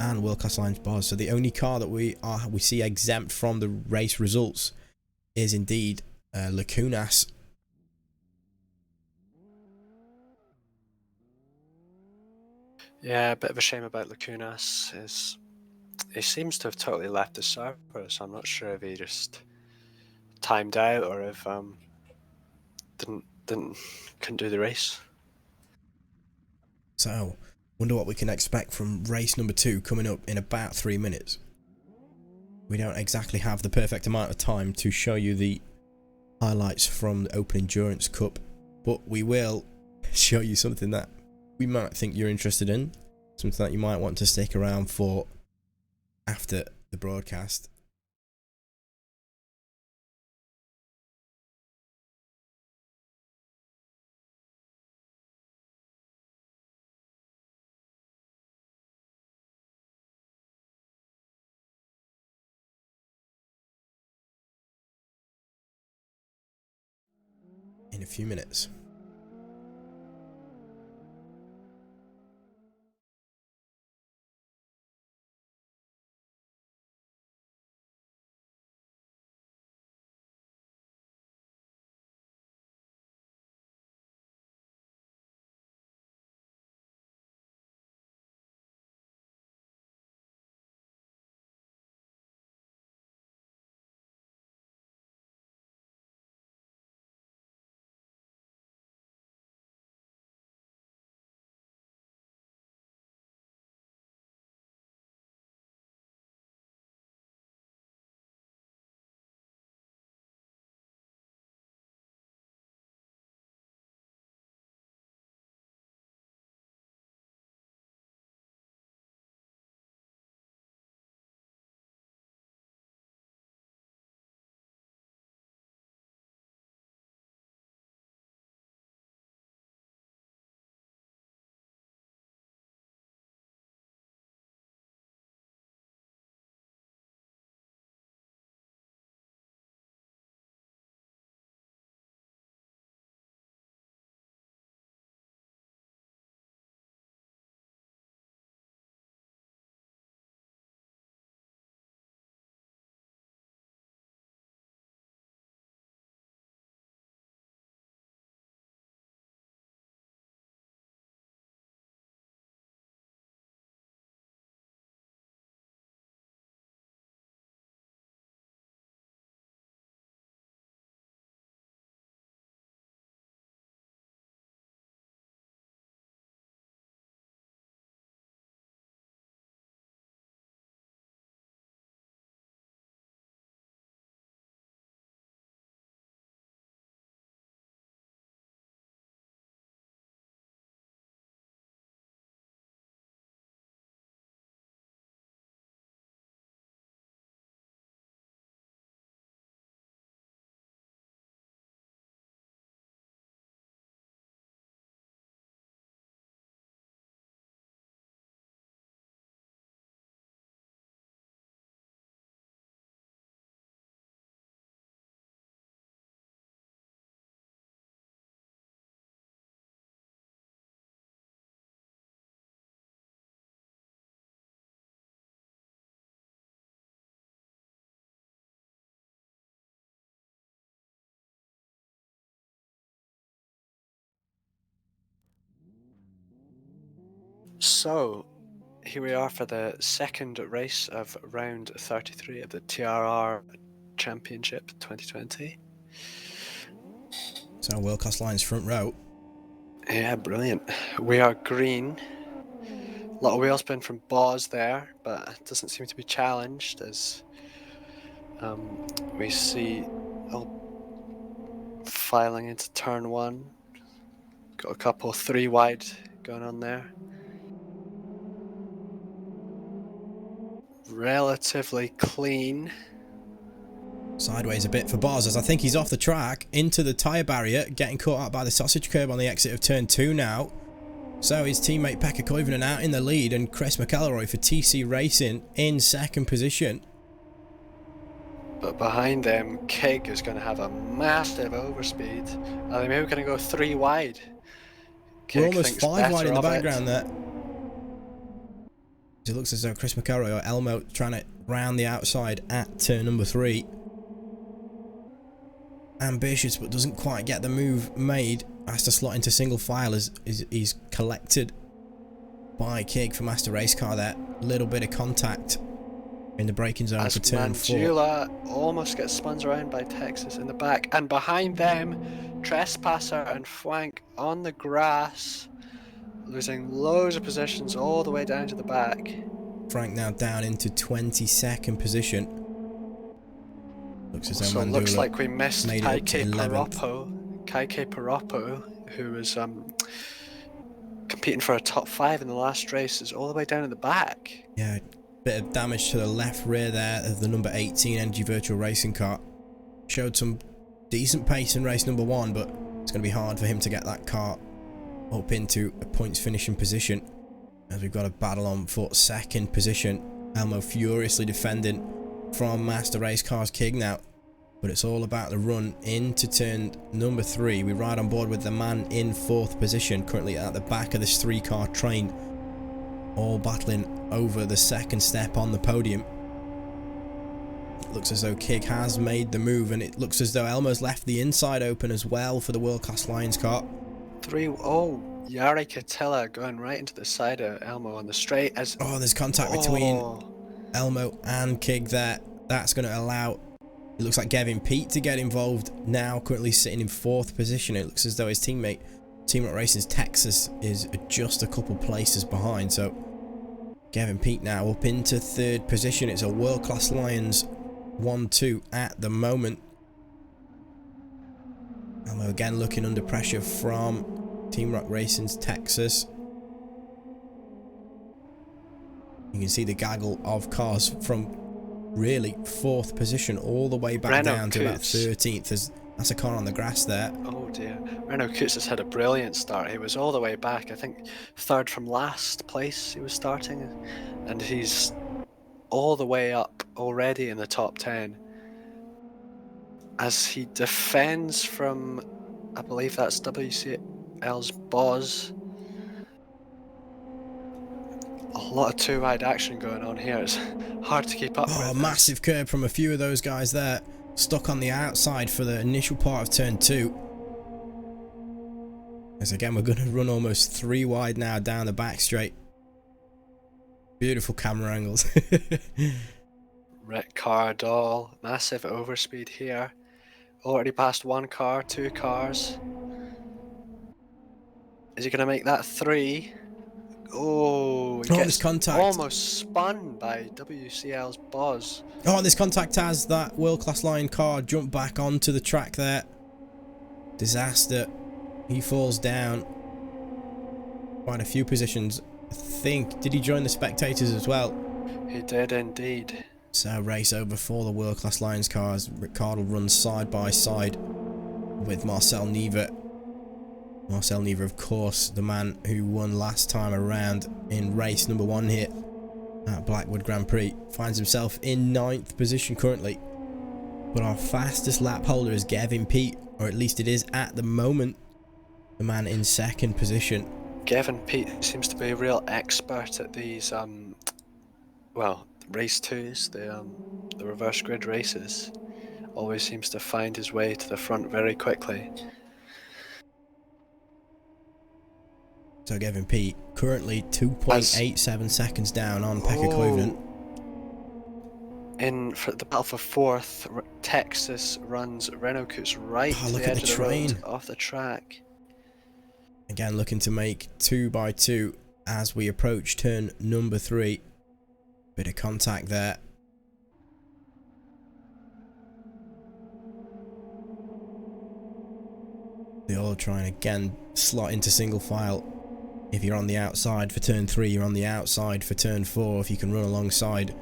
and World Class Lions Bars. So the only car that we see exempt from the race results is indeed Lacunas. Yeah, a bit of a shame about Lacunas. He seems to have totally left the server, so I'm not sure if he just timed out or if couldn't do the race. So, wonder what we can expect from race number 2 coming up in about 3 minutes. We don't exactly have the perfect amount of time to show you the highlights from the Open Endurance Cup, but we will show you something that we might think you're interested in, something that you might want to stick around for after the broadcast. In a few minutes. So, here we are for the second race of round 33 of the TRR Championship 2020. So World Class Lions front row. Yeah, brilliant. We are green. A lot of wheel spin from Boz there, but it doesn't seem to be challenged as we see filing into turn 1. Got a couple 3 wide going on there. Relatively clean. Sideways a bit for Boz as I think he's off the track into the tyre barrier, getting caught out by the sausage curb on the exit of turn 2 now. So his teammate Pekka Koivunen out in the lead, and Chris McElroy for TC Racing in second position. But behind them, Kig is going to have a massive overspeed. Are they maybe going to go 3 wide? Kig We're almost thinks 5 wide in the better of it. background there. It looks as though Chris McElroy or Elmo trying to round the outside at turn number 3. Ambitious, but doesn't quite get the move made. Has to slot into single file as he's collected by Kig for Master Race Car there. Little bit of contact in the braking zone for turn 4. Mandula almost gets spun around by Texas in the back, and behind them, Trespasser and Fwank on the grass, losing loads of positions all the way down to the back. Frank now down into 22nd position. Looks as though So it Mandula looks like we missed made it up to Kaike 11th. Paropo, who was competing for a top 5 in the last race, is all the way down in the back. Yeah, bit of damage to the left rear there of the number 18 Energy Virtual Racing car. Showed some decent pace in race number 1, but it's going to be hard for him to get that car up into a points finishing position, as we've got a battle on for second position. Elmo furiously defending from Master Race Car's Kig now, but it's all about the run into turn number 3. We ride on board with the man in 4th position, currently at the back of this 3-car train, all battling over the second step on the podium. It looks as though Kig has made the move, and it looks as though Elmo's left the inside open as well for the World Class Lions car. Yari Catella going right into the side of Elmo on the straight. There's contact between Elmo and Kig there. That's going to allow, it looks like, Gavin Peat to get involved now, currently sitting in 4th position. It looks as though his teammate, Team Rock Racing's Texas, is just a couple places behind. So Gavin Peat now up into 3rd position. It's a World Class Lions 1-2 at the moment. Elmo again looking under pressure from Team Rock Racing's Texas. You can see the gaggle of cars from really 4th position all the way back down to about 13th. That's a car on the grass there. Oh dear. Renault Coots has had a brilliant start. He was all the way back, I think 3rd from last place he was starting, and he's all the way up already in the top 10 as he defends from, I believe that's WCL's Boz. A lot of 2-wide action going on here. It's hard to keep up with. Massive curb from a few of those guys there. Stuck on the outside for the initial part of turn 2. As again, we're going to run almost 3 wide now down the back straight. Beautiful camera angles. Rick Cardall, massive overspeed here. Already passed 1 car, 2 cars. Is he going to make that 3? Oh, he gets contact. Almost spun by WCL's Boz. This contact has that World Class Lion car jump back onto the track there. Disaster. He falls down quite a few positions. I think, did he join the spectators as well? He did indeed. So race over for the World Class Lions cars. Ricardo runs side by side with Marcel Neve. Marcel Neve, of course, the man who won last time around in race number 1 here at Blackwood Grand Prix, finds himself in 9th position currently. But our fastest lap holder is Gavin Peat, or at least it is at the moment, the man in 2nd position. Gavin Peat seems to be a real expert at these, race 2s, the reverse grid races. Always seems to find his way to the front very quickly. So Gavin Peat currently 2.87 seconds down on Pekka Koivunen. In for the battle for 4th, Texas runs Renault Coots right to look the at edge the of the train. road off the track. Again looking to make 2 by 2 as we approach turn number 3. Bit of contact there. They're all trying again slot into single file. If you're on the outside for turn 3, you're on the outside for turn 4 if you can run alongside.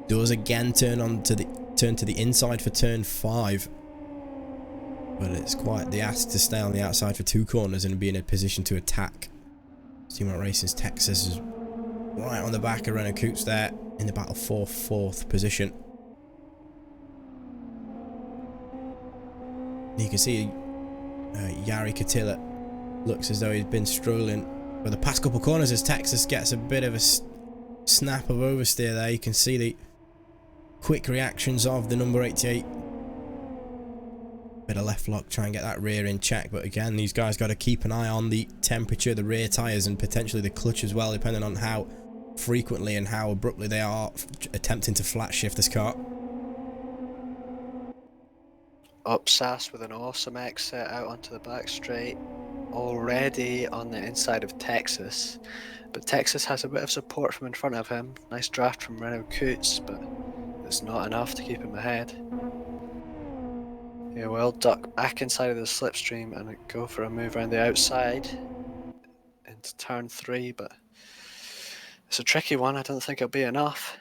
Does again turn to the inside for turn 5. But it's quite the ask to stay on the outside for 2 corners and be in a position to attack Team Racing's Texas is right on the back of Renault Coots there in the battle for 4th position. You can see Eyre looks as though he's been struggling for the past couple corners as Texas gets a bit of a snap of oversteer there. You can see the quick reactions of the number 88. Bit of left lock, try and get that rear in check, but again, these guys got to keep an eye on the temperature, the rear tyres, and potentially the clutch as well, depending on how frequently and how abruptly they are attempting to flat shift this car. Upsass with an awesome exit out onto the back straight, already on the inside of Texas, but Texas has a bit of support from in front of him. Nice draft from Renault Coots, but it's not enough to keep him ahead. He will duck back inside of the slipstream and go for a move around the outside into turn 3, but it's a tricky one. I don't think it'll be enough.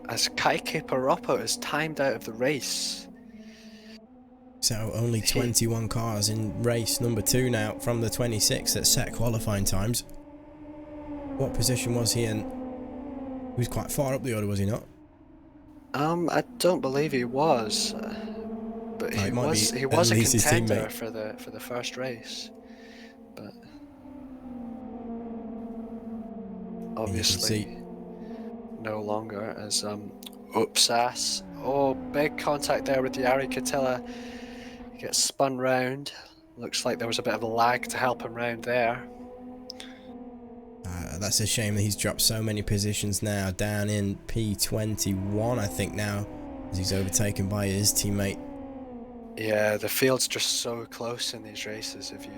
As Kaike Paroppo is timed out of the race. So only 21 cars in race number 2 now from the 26 at set qualifying times. What position was he in? He was quite far up the order, was he not? I don't believe he was, but he was a contender for the first race, but obviously no longer as Upsass. Oh, big contact there with the Eyre Catilla. He gets spun round. Looks like there was a bit of a lag to help him round there. That's a shame that he's dropped so many positions now, down in P21 I think now, as he's overtaken by his teammate. Yeah, the field's just so close in these races. If you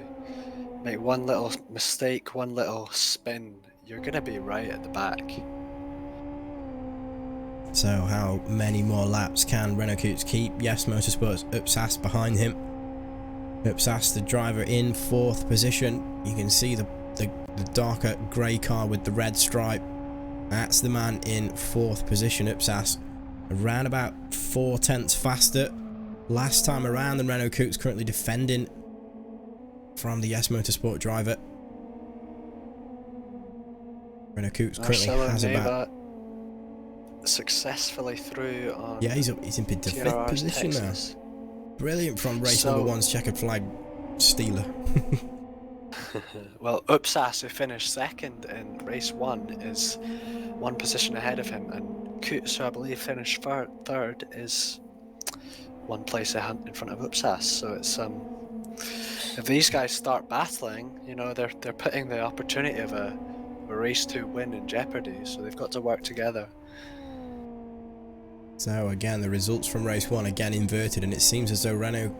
make one little mistake, one little spin, you're going to be right at the back. So how many more laps can Renault Coots keep? Yes Motorsports, Upsass behind him. Upsass, the driver, in 4th position. You can see the darker grey car with the red stripe. That's the man in 4th position, Upsass. Around about 4/10 faster last time around than Renault Coots, currently defending from the Yes Motorsport driver. Renault Coots currently has about... successfully through on... Yeah, he's in 5th position Texas. now. Brilliant from race number 1's checkered flag stealer. Well, Upsass, who finished 2nd in race 1, is 1 position ahead of him, and Coots, who I believe finished 3rd, is 1 place in front of Upsass. So it's if these guys start battling, you know, they're putting the opportunity of a race 2 win in jeopardy. So they've got to work together. So again, the results from race 1 again inverted, and it seems as though Renault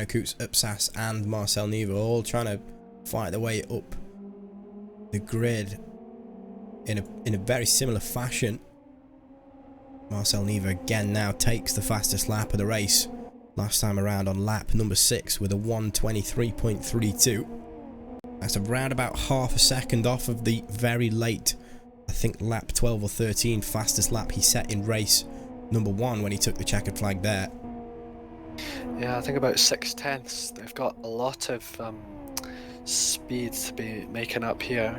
Coots, Upsass and Marcel Neve are all trying to fight their way up the grid in a very similar fashion. Marcel Neve again now takes the fastest lap of the race, last time around on lap number 6 with a 1:23.32. That's around about half a second off of the very late, I think lap 12 or 13 fastest lap he set in race number 1 when he took the checkered flag there. Yeah, I think about 6/10. They've got a lot of speed to be making up here.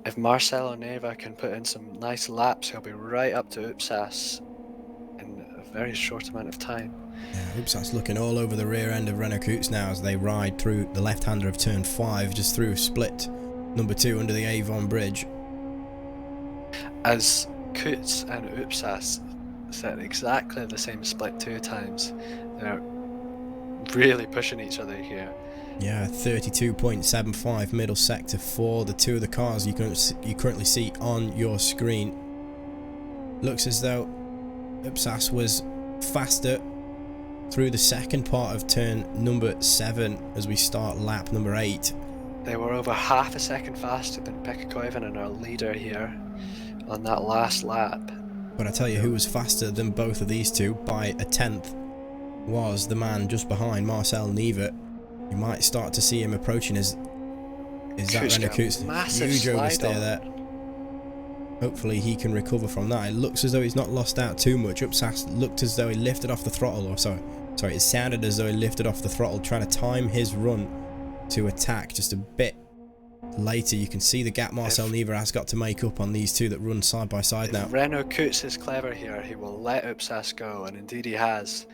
If Marcelo Neva can put in some nice laps, he'll be right up to Upsass in a very short amount of time. Yeah, Upsass looking all over the rear end of Renault Coots now as they ride through the left-hander of turn 5, just through split number 2 under the Avon Bridge. As Coots and Upsass set exactly the same split 2 times, they're really pushing each other here. Yeah, 32.75 middle sector for the 2 of the cars you currently see on your screen. Looks as though Upsass was faster through the second part of turn number 7 as we start lap number 8. They were over half a second faster than Pekka Koivunen, our leader here, on that last lap. But I tell you who was faster than both of these two by a 1/10 was the man just behind, Marcel Neve. You might start to see him approaching is that Renault Coots. Huge oversteer there. Hopefully he can recover from that. It looks as though he's not lost out too much. Upsass looked as though he lifted off the throttle, or sorry, Sorry, it sounded as though he lifted off the throttle, trying to time his run to attack just a bit later. You can see the gap Marcel Neva has got to make up on these two that run side by side now. If Renault Koets is clever here, he will let Upsas go, and indeed he has.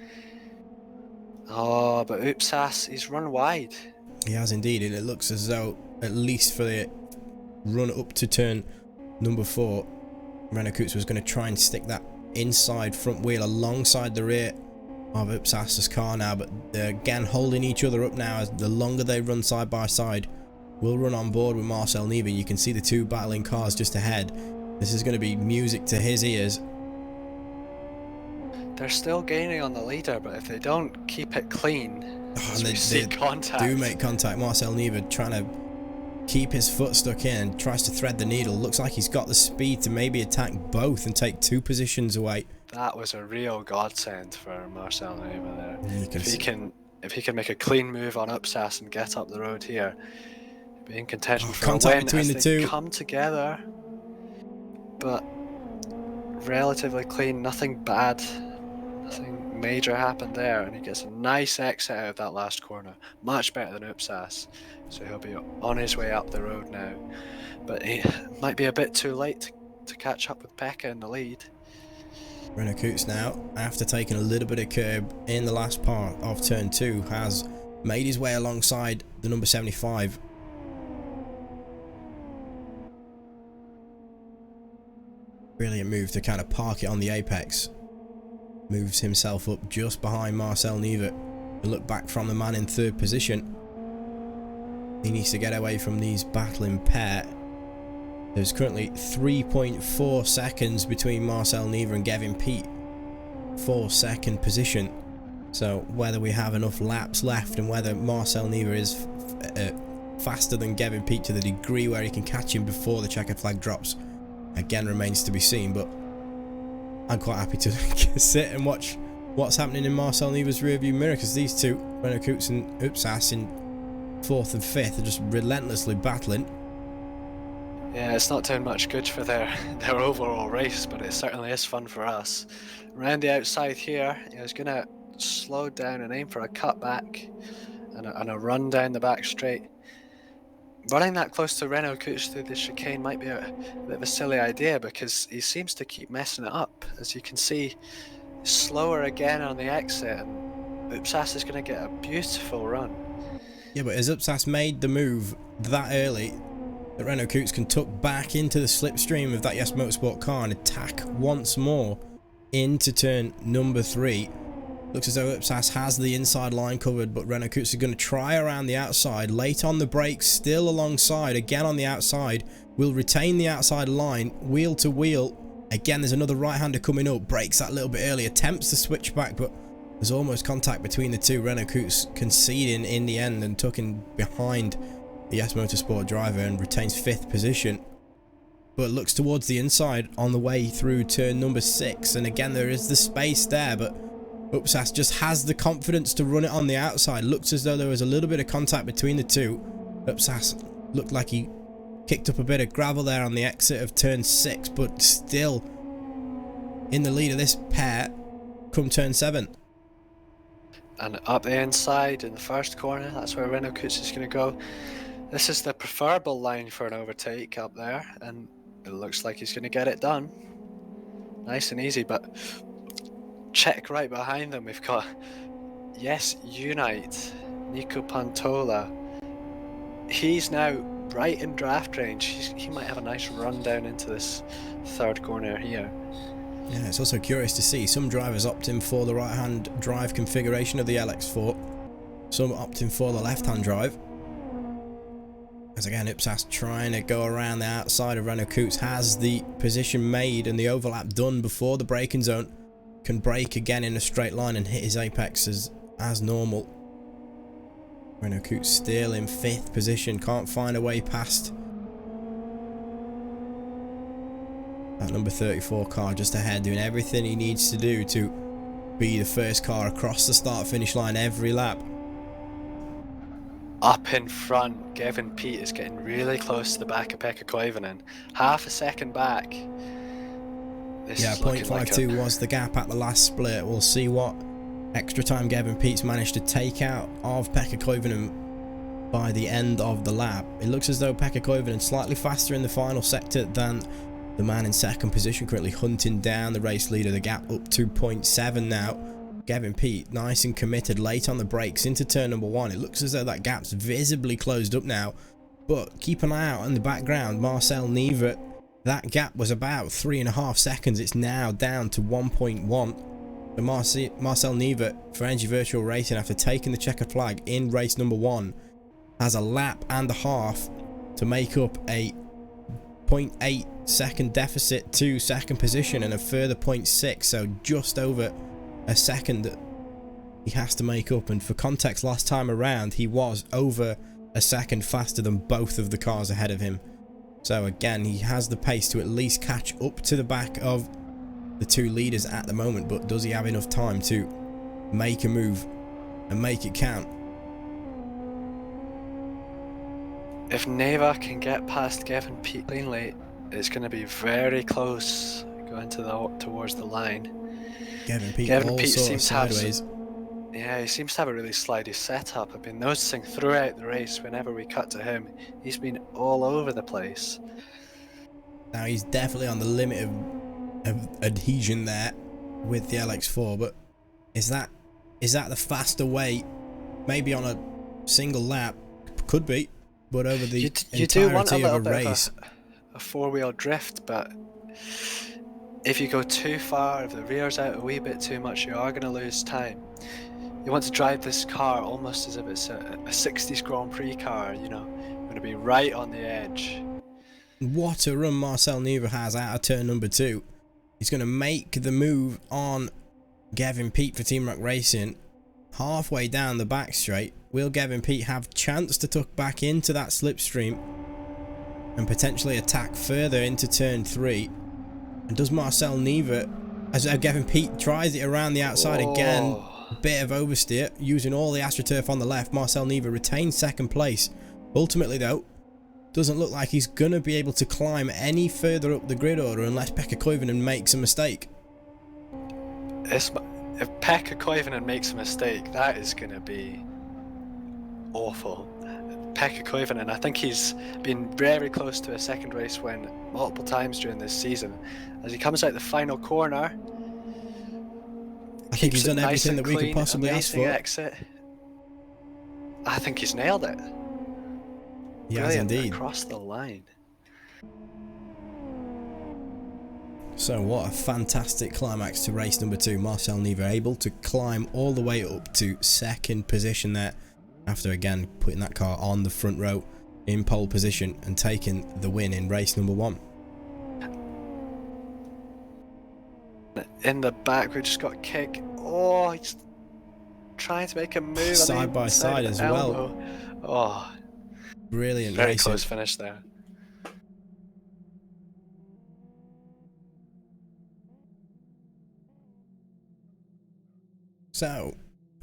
Oh, but Upsas, he's run wide. He has indeed, and it looks as though, at least for the run up to turn number 4, Renault Koets was going to try and stick that inside front wheel alongside the rear of Upsas's car now, but they're again holding each other up now as the longer they run side by side. Will run on board with Marcel Neva. You can see the two battling cars just ahead. This is going to be music to his ears. They're still gaining on the leader, but if they don't keep it clean, they contact. Do make contact. Marcel Neva trying to keep his foot stuck in and tries to thread the needle. Looks like he's got the speed to maybe attack both and take 2 positions away. That was a real godsend for Marcel Neva there. If he can make a clean move on Upsas and get up the road here, be in contention for a win between the two. Come together, but relatively clean. Nothing bad, nothing major happened there, and he gets a nice exit out of that last corner. Much better than Upsas, so he'll be on his way up the road now. But he might be a bit too late to catch up with Pekka in the lead. Renault Koets now, after taking a little bit of curb in the last part of turn 2, has made his way alongside the number 75. Brilliant move to kind of park it on the apex. Moves himself up just behind Marcel Neva. A look back from the man in 3rd position. He needs to get away from these battling pair. There's currently 3.4 seconds between Marcel Neva and Gavin Peat for 2nd position. So whether we have enough laps left and whether Marcel Neva is faster than Gavin Peat to the degree where he can catch him before the checkered flag drops, again remains to be seen. But I'm quite happy to sit and watch what's happening in Marcel Neva's rearview mirror, because these two, Renault Koets and Upsas in 4th and 5th, are just relentlessly battling. Yeah, it's not doing much good for their overall race, but it certainly is fun for us. Around the outside here, he's going to slow down and aim for a cutback and a run down the back straight. Running that close to Renault Koets through the chicane might be a bit of a silly idea, because he seems to keep messing it up. As you can see, slower again on the exit, and Upsas is going to get a beautiful run. Yeah, but as Upsas made the move that early, that Renault Koets can tuck back into the slipstream of that Yes Motorsport car and attack once more into turn number 3. Looks as though Upsas has the inside line covered, but Renault Koets are going to try around the outside. Late on the brakes, still alongside, again on the outside. Will retain the outside line, wheel to wheel. Again, there's another right-hander coming up. Brakes that little bit early, attempts to switch back, but there's almost contact between the two. Renault Koets conceding in the end and tucking behind the Yes Motorsport driver and retains 5th position. But looks towards the inside on the way through turn number 6. And again, there is the space there, but Upsas just has the confidence to run it on the outside. Looks as though there was a little bit of contact between the two. Upsas looked like he kicked up a bit of gravel there on the exit of turn 6, but still in the lead of this pair come turn 7. And up the inside in the first corner, that's where Renault Koets is going to go. This is the preferable line for an overtake up there, and it looks like he's going to get it done. Nice and easy, but check right behind them. We've got Yes Unite, Nico Pantola. He's now right in draft range. He might have a nice run down into this 3rd corner here. Yeah, it's also curious to see some drivers opting for the right-hand drive configuration of the LX4. Some opting for the left-hand drive. As again, Upsas trying to go around the outside of Renault Koets, has the position made and the overlap done before the braking zone. Can brake again in a straight line and hit his apex as normal. Renault Koets still in 5th position, can't find a way past that number 34 car just ahead, doing everything he needs to do to be the first car across the start-finish line every lap. Up in front, Gavin Peat is getting really close to the back of Pekka Koivunen. Half a second back. Yeah, 0.52 was the gap at the last split. We'll see what Extra time Gavin Pete's managed to take out of Pekka Koivunen by the end of the lap. It looks as though Pekka Koivunen slightly faster in the final sector than the man in second position, currently hunting down the race leader. The gap up to 0.7 now. Gavin Pete nice and committed late on the brakes into turn number 1. It looks as though that gap's visibly closed up now, but keep an eye out in the background. Marcel Nieve, that gap was about 3.5 seconds. It's now down to 1.1. So Marcel Nieve for Energy Virtual Racing, after taking the checkered flag in race number 1, has a lap and a half to make up a 0.8 second deficit to second position and a further 0.6, so just over a second that he has to make up. And for context, last time around he was over a second faster than both of the cars ahead of him. So again, he has the pace to at least catch up to the back of the two leaders at the moment, but does he have enough time to make a move and make it count? If Neva can get past Gavin Pete cleanly, it's going to be very close going towards the line. Gavin Pete all sort of sideways. Yeah, he seems to have a really slidey setup. I've been noticing throughout the race, whenever we cut to him, he's been all over the place. Now he's definitely on the limit of adhesion there with the LX4, but is that the faster way? Maybe on a single lap, could be, but over the entirety of a race. A four-wheel drift, but if you go too far, if the rear's out a wee bit too much, you are going to lose time. You want to drive this car almost as if it's a 60s Grand Prix car, you know. You're going to be right on the edge. What a run Marcel Nieve has out of turn number 2. He's going to make the move on Gavin Pete for Team Rock Racing. Halfway down the back straight, will Gavin Pete have chance to tuck back into that slipstream and potentially attack further into turn 3? And does Marcel Nieve, as Gavin Pete tries it around the outside again, bit of oversteer, using all the AstroTurf on the left. Marcel Nieve retains second place. Ultimately though, doesn't look like he's going to be able to climb any further up the grid order unless Pekka Koivunen makes a mistake. If Pekka Koivunen makes a mistake, that is going to be awful. Pekka Koivunen, I think he's been very close to a second race win multiple times during this season. As he comes out the final corner, I think he's done everything that we could possibly ask for. Exit. I think he's nailed it. He has indeed. Across the line. So what a fantastic climax to race number 2. Marcel Nieve able to climb all the way up to second position there, after again putting that car on the front row in pole position and taking the win in race number 1. In the back, we just got kick. Oh, he's trying to make a move. Side by side as well. Oh, brilliant very racing. close finish there. So,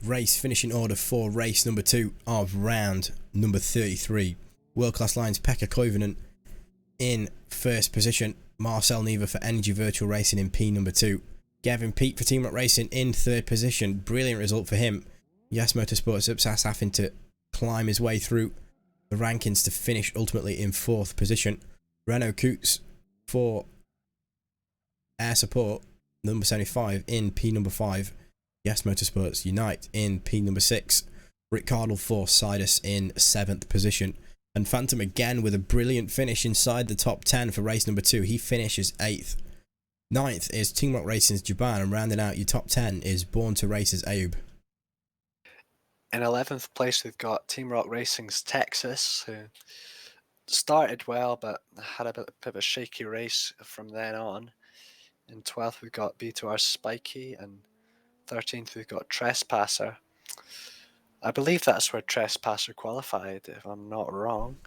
race finishing order for race number 2 of round number 33. World Class Lines Pekka Koivunen in first position. Marcel Nieve for Energy Virtual Racing in P number 2. Gavin Pete for Team Rock Racing in third position. Brilliant result for him. Yes Motorsports Upsas having to climb his way through the rankings to finish ultimately in fourth position. Renault Coots for Eyre Support number 75 in P number 5. Yes Motorsports Unite in P number 6. Rick Cardle for Sidus in 7th position. And Phantom again with a brilliant finish inside the top 10 for race number 2. He finishes 8th. 9th is Team Rock Racing's Juban, and rounding out your top 10 is Born to Race's Ayub. In 11th place, we've got Team Rock Racing's Texas, who started well but had a bit of a shaky race from then on. In 12th, we've got B2R's Spiky, and 13th, we've got Trespasser. I believe that's where Trespasser qualified, if I'm not wrong.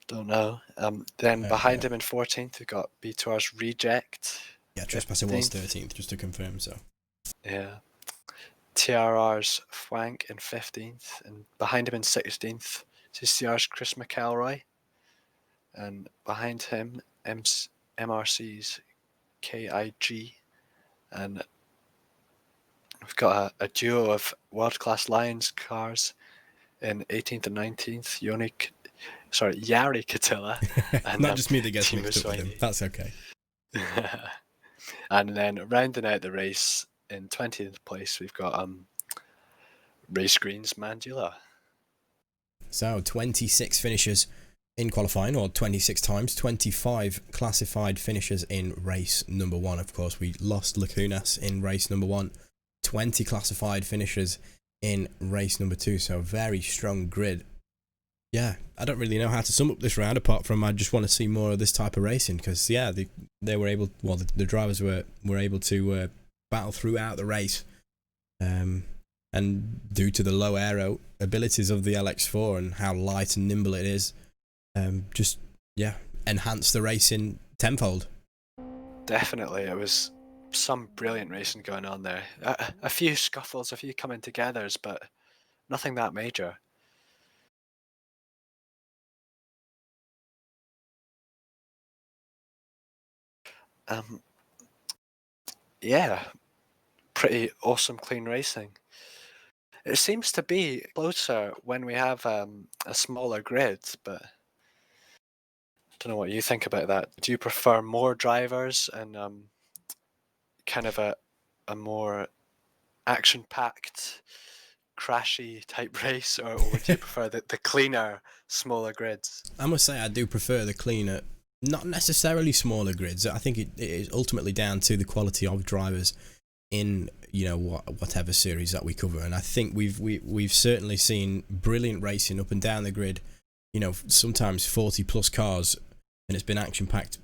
Don't know. Then behind him in 14th, we've got B2R's Reject. Yeah, Trespasser was 13th, just to confirm, so. Yeah. TRR's Fwank in 15th, and behind him in 16th, CCR's Chris McElroy. And behind him, MRC's KIG. And We've got a duo of world-class Lions cars in 18th and 19th, Jari Katila and Not just me that gets Timo mixed up with him. Soini. That's okay. And then rounding out the race in 20th place, we've got Race Green's Mandula. So 26 finishers in qualifying, or 26 times, 25 classified finishers in race number 1. Of course, we lost Lacunas in race number 1. 20 classified finishers in race number 2. So very strong grid. Yeah, I don't really know how to sum up this round, apart from I just want to see more of this type of racing, because yeah, they were able, well, the drivers were able to battle throughout the race, and due to the low aero abilities of the LX4 and how light and nimble it is, just enhance the racing tenfold. Definitely, it was some brilliant racing going on there. A few scuffles, a few coming togethers, but nothing that major. Yeah, pretty awesome, clean racing. It seems to be closer when we have a smaller grid, but I don't know what you think about that. Do you prefer more drivers and kind of a more action-packed, crashy type race, or would you prefer the cleaner, smaller grids? I must say I do prefer the cleaner, not necessarily smaller grids. I think it is ultimately down to the quality of drivers in, you know, whatever series that we cover, and I think we've certainly seen brilliant racing up and down the grid. You know, sometimes 40 plus cars, and it's been action packed.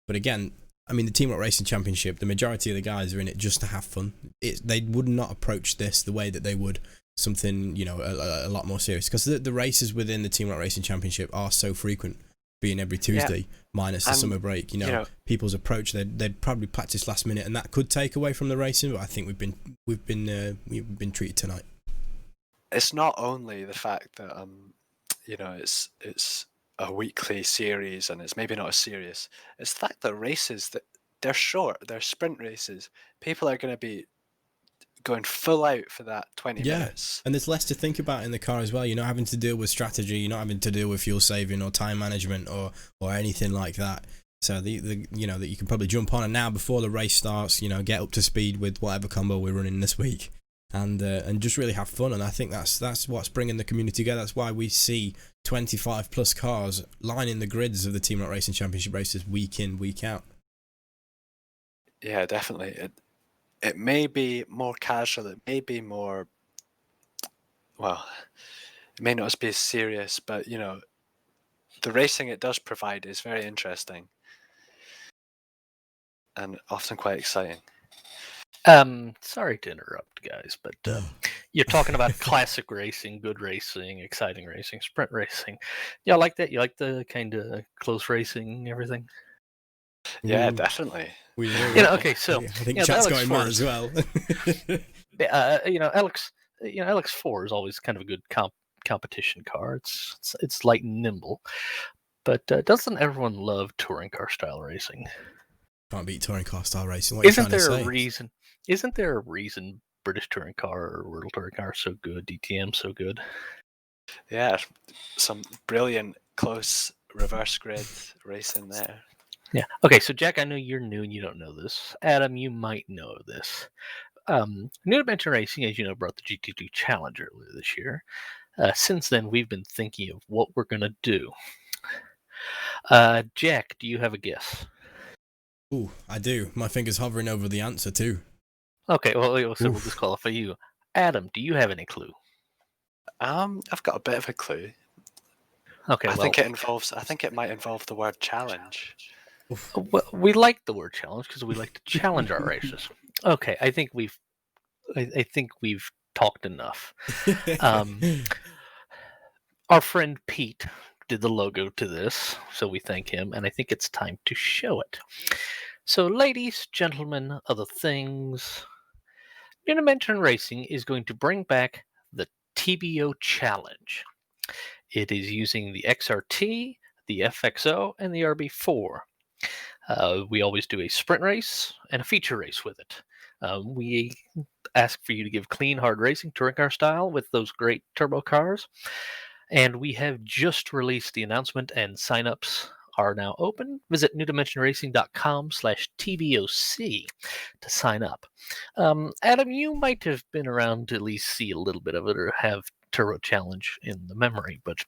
But again, I mean, the Team Rock Racing Championship, the majority of the guys are in it just to have fun. They would not approach this the way that they would something, you know, a lot more serious, because the races within the Team Rock Racing Championship are so frequent, being every Tuesday, minus the summer break. You know, people's approach, they'd probably practice last minute, and that could take away from the racing. But I think we've been treated tonight. It's not only the fact that you know, it's a weekly series and it's maybe not as serious. It's the fact that races, that they're short, they're sprint races. People are going to be going full out for that 20 minutes. And there's less to think about in the car as well. You're not having to deal with strategy, you're not having to deal with fuel saving or time management or anything like that. So the you know, that you can probably jump on and now before the race starts, you know, get up to speed with whatever combo we're running this week, and just really have fun. And I think that's what's bringing the community together. That's why we see 25 plus cars lining the grids of the Team Rock Racing Championship races week in, week out. Yeah, definitely. It may be more casual, it may be more, well, it may not be as serious, but you know, the racing it does provide is very interesting and often quite exciting. Sorry to interrupt, guys, but you're talking about classic racing, good racing, exciting racing, sprint racing. Yeah, I like that. You like the kind of close racing, everything. Yeah, definitely. We do. You know, okay, so I think you know, chat's going mad as well. you know, LX4 is always kind of a good competition car. It's light and nimble, but doesn't everyone love touring car style racing? Can't beat touring car style racing. What are you trying to say? Isn't there a reason British touring car or World Touring Car is so good, DTM so good? Yeah, some brilliant close reverse grid racing there. Yeah. Okay, so Jack, I know you're new and you don't know this. Adam, you might know this. New Dimension Racing, as you know, brought the GT2 Challenge earlier this year. Since then, we've been thinking of what we're going to do. Jack, do you have a guess? Ooh, I do. My finger's hovering over the answer too. Okay, well, so we'll disqualify you. Adam, do you have any clue? I've got a bit of a clue. Okay, I think it might involve the word challenge. Well, we like the word challenge because we like to challenge our races. Okay, I think we've talked enough. Our friend Pete did the logo to this, so we thank him, and I think it's time to show it. So, ladies, gentlemen, other things, New Dimension Racing is going to bring back the TBO Challenge. It is using the XRT, the FXO, and the RB4. We always do a sprint race and a feature race with it. ask for you to give clean, hard racing, touring car style with those great turbo cars. And we have just released the announcement, and signups are now open. Visit newdimensionracing.com/TBOC to sign up. Adam, you might have been around to at least see a little bit of it or have Turbo Challenge in the memory, but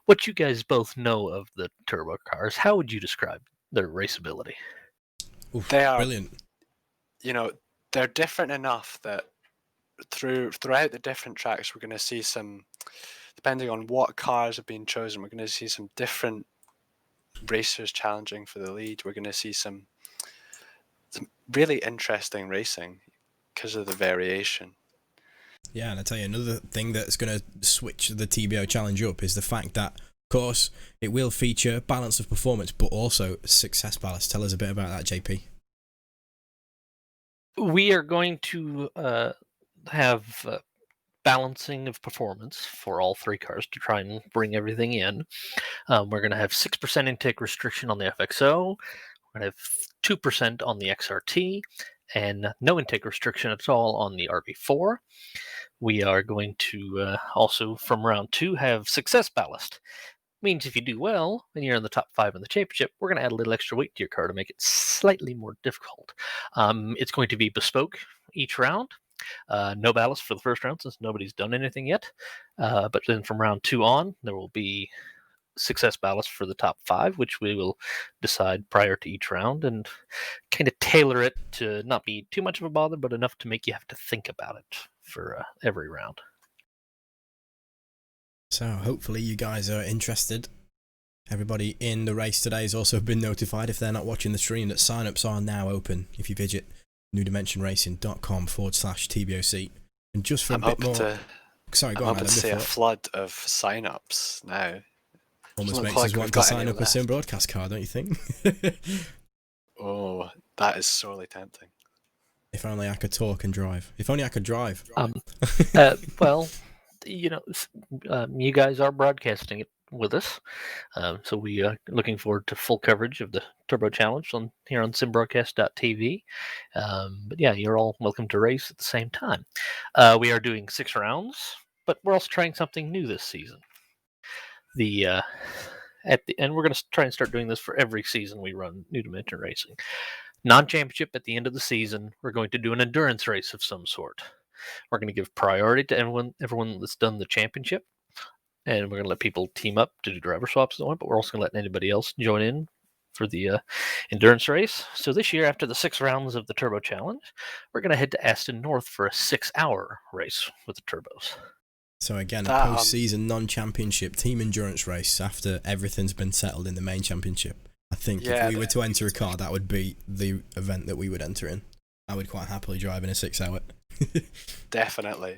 what you guys both know of the turbo cars, how would you describe their raceability? Oof, They are, brilliant. They're different enough that throughout the different tracks, we're going to see some, depending on what cars have been chosen, we're going to see some different racers challenging for the lead. We're going to see some really interesting racing because of the variation. Yeah, and I tell you, another thing that's going to switch the TBO Challenge up is the fact that, of course, it will feature balance of performance, but also success ballast. Tell us a bit about that, JP. We are going to have balancing of performance for all three cars to try and bring everything in. We're going to have 6% intake restriction on the FXO. We're going to have 2% on the XRT, and no intake restriction at all on the RB4. We are going to also, from round 2, have success ballast. Means if you do well and you're in the top 5 in the championship, we're going to add a little extra weight to your car to make it slightly more difficult. It's going to be bespoke each round. No ballast for the first round since nobody's done anything yet. But then from round 2 on, there will be success ballast for the top 5, which we will decide prior to each round and kind of tailor it to not be too much of a bother, but enough to make you have to think about it for every round. So hopefully you guys are interested. Everybody in the race today has also been notified, if they're not watching the stream, that signups are now open if you visit newdimensionracing.com/TBOC. And just for a bit more... Sorry, go on, Adam. I'm hoping to see a flood of signups now. Almost makes us want to sign up a sim broadcast car, don't you think? Oh, that is sorely tempting. If only I could talk and drive. If only I could drive. Well, you guys are broadcasting it with us, so we are looking forward to full coverage of the Turbo Challenge here on simbroadcast.tv. But yeah, you're all welcome to race at the same time. We are doing 6 rounds, but we're also trying something new this season. And we're going to try and start doing this for every season we run New Dimension Racing. Non-championship at the end of the season, we're going to do an endurance race of some sort. We're going to give priority to everyone that's done the championship, and we're going to let people team up to do driver swaps and so on, but we're also going to let anybody else join in for the endurance race. So this year, after the 6 rounds of the Turbo Challenge, we're going to head to Aston North for a 6-hour race with the turbos. So again, a post-season non-championship team endurance race after everything's been settled in the main championship. I think if we were to enter a car, that would be the event that we would enter in. I would quite happily drive in a 6-hour. Definitely.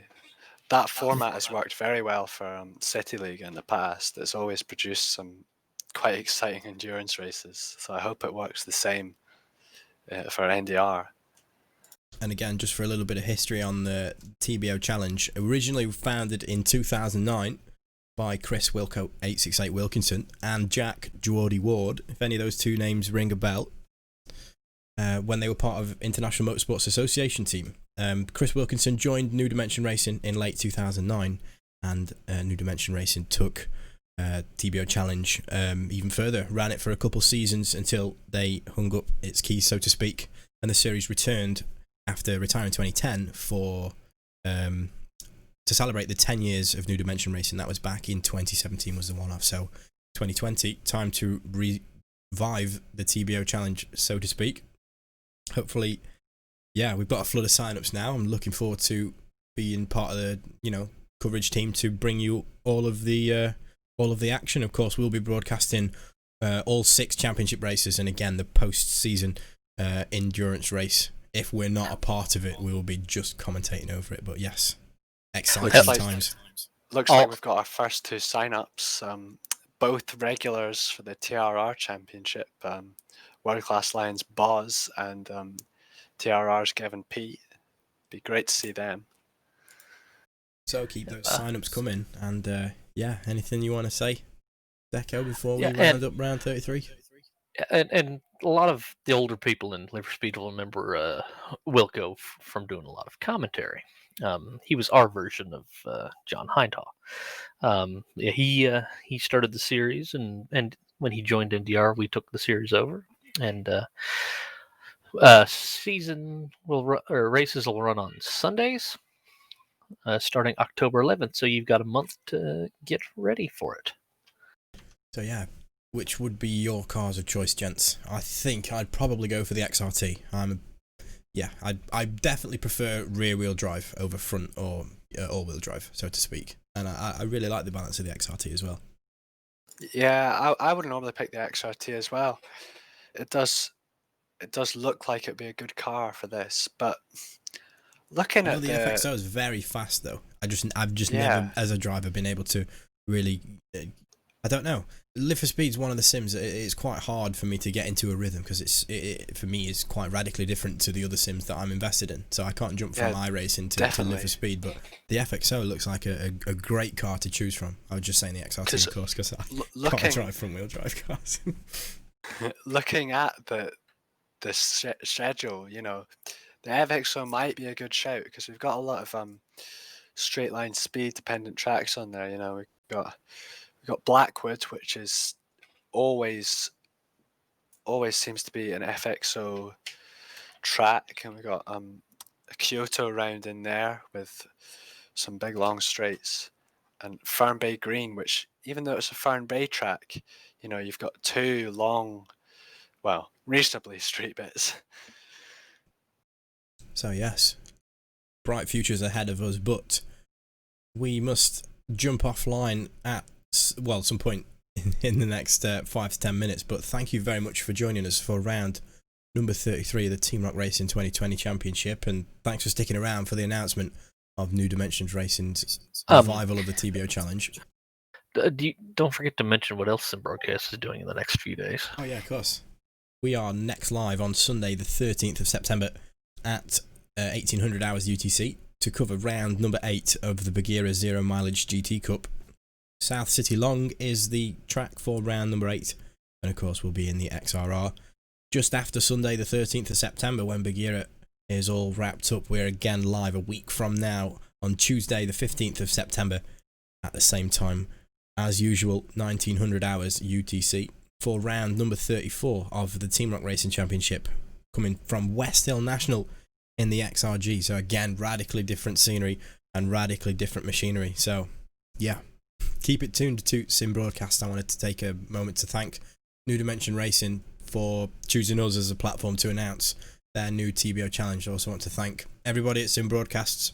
That format has worked very well for City League in the past. It's always produced some quite exciting endurance races. So I hope it works the same for NDR. And again, just for a little bit of history on the TBO Challenge, originally founded in 2009 by Chris Wilco 868 Wilkinson and Jack Geordie Ward, if any of those two names ring a bell, when they were part of International Motorsports Association team. Chris Wilkinson joined New Dimension Racing in late 2009, and New Dimension Racing took TBO Challenge even further, ran it for a couple seasons until they hung up its keys, so to speak, and the series returned after retiring in 2010 for to celebrate the 10 years of New Dimension Racing. That was back in 2017 was the one-off, so 2020, time to revive the TBO Challenge, so to speak. Hopefully, yeah, we've got a flood of signups now. I'm looking forward to being part of the coverage team to bring you all of the action. Of course, we'll be broadcasting all 6 championship races, and again the post-season endurance race. If we're not a part of it, we will be just commentating over it. But yes, exciting times. Looks like we've got our first 2 signups, both regulars for the TRR Championship. World Class Lions Boz and TRR's Kevin Pete. Be great to see them. So keep those signups coming. And yeah, anything you want to say, Deco, before we round up round 33? And a lot of the older people in Liver Speed will remember Wilco from doing a lot of commentary. He was our version of John Hindhaugh. Yeah, he started the series, and when he joined NDR, we took the series over. And season or races will run on Sundays, starting October 11th. So you've got a month to get ready for it. So yeah, which would be your cars of choice, gents? I think I'd probably go for the XRT. I definitely prefer rear wheel drive over front or all wheel drive, so to speak. And I really like the balance of the XRT as well. Yeah, I would normally pick the XRT as well. It does look like it'd be a good car for this, but looking I know at the FXO is very fast though. I've just never, as a driver, been able to really. I don't know. Live for Speed's one of the sims. It's quite hard for me to get into a rhythm because it for me is quite radically different to the other sims that I'm invested in. So I can't jump from iRacing to Live for Speed. But the FXO looks like a great car to choose from. I was just saying the XRT, of course, because I can't drive front wheel drive cars. Looking at the schedule, you know, the FXO might be a good shout because we've got a lot of straight line speed dependent tracks on there. You know, we've got Blackwood, which is always seems to be an FXO track, and we've got a Kyoto round in there with some big long straights, and Fern Bay Green, which even though it's a Fern Bay track, you know, you've got two long, well, reasonably straight bits. So yes, bright futures ahead of us, but we must jump offline at some point in the next 5 to 10 minutes. But thank you very much for joining us for round number 33 of the Team Rock Racing 2020 Championship, and thanks for sticking around for the announcement of New Dimensions Racing's revival of the TBO Challenge. Don't forget to mention what else Sim Broadcast is doing in the next few days. Oh yeah, of course. We are next live on Sunday the 13th of September at 1800 hours UTC to cover round number 8 of the Bagheera Zero Mileage GT Cup. South City Long is the track for round number 8, and of course we'll be in the XRR. Just after Sunday the 13th of September, when Bagheera is all wrapped up, we're again live a week from now on Tuesday the 15th of September at the same time as usual, 1900 hours UTC, for round number 34 of the Team Rock Racing Championship, coming from West Hill National in the XRG. So again, radically different scenery and radically different machinery. So yeah, keep it tuned to Sim Broadcast. I wanted to take a moment to thank New Dimension Racing for choosing us as a platform to announce their new TBO Challenge. I also want to thank everybody at Sim Broadcasts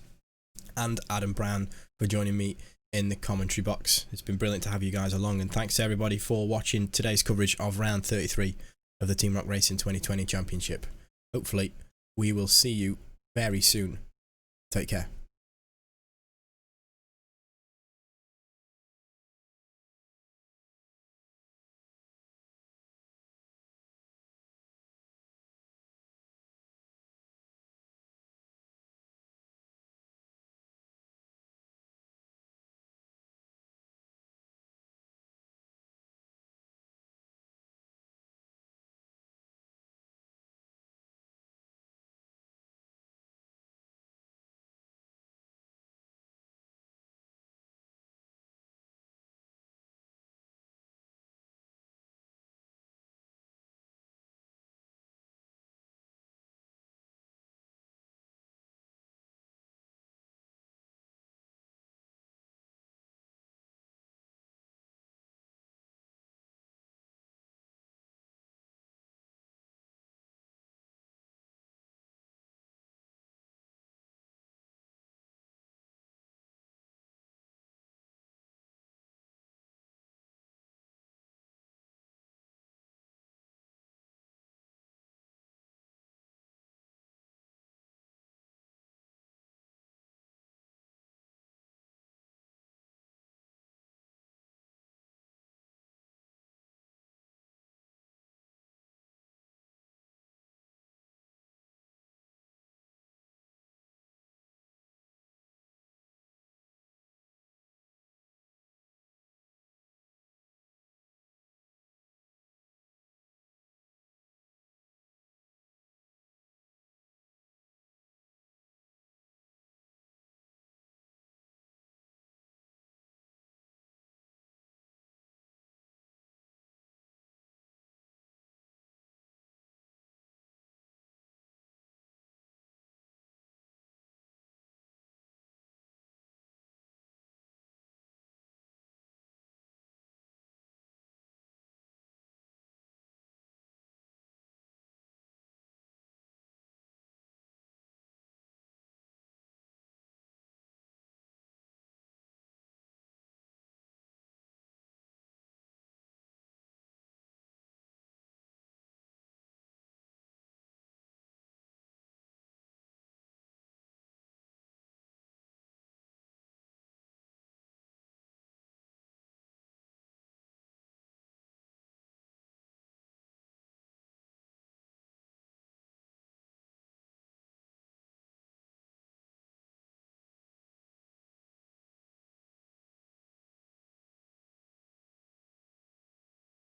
and Adam Brown for joining me in the commentary box. It's been brilliant to have you guys along, and thanks to everybody for watching today's coverage of round 33 of the Team Rock Racing 2020 Championship. Hopefully we will see you very soon. Take care.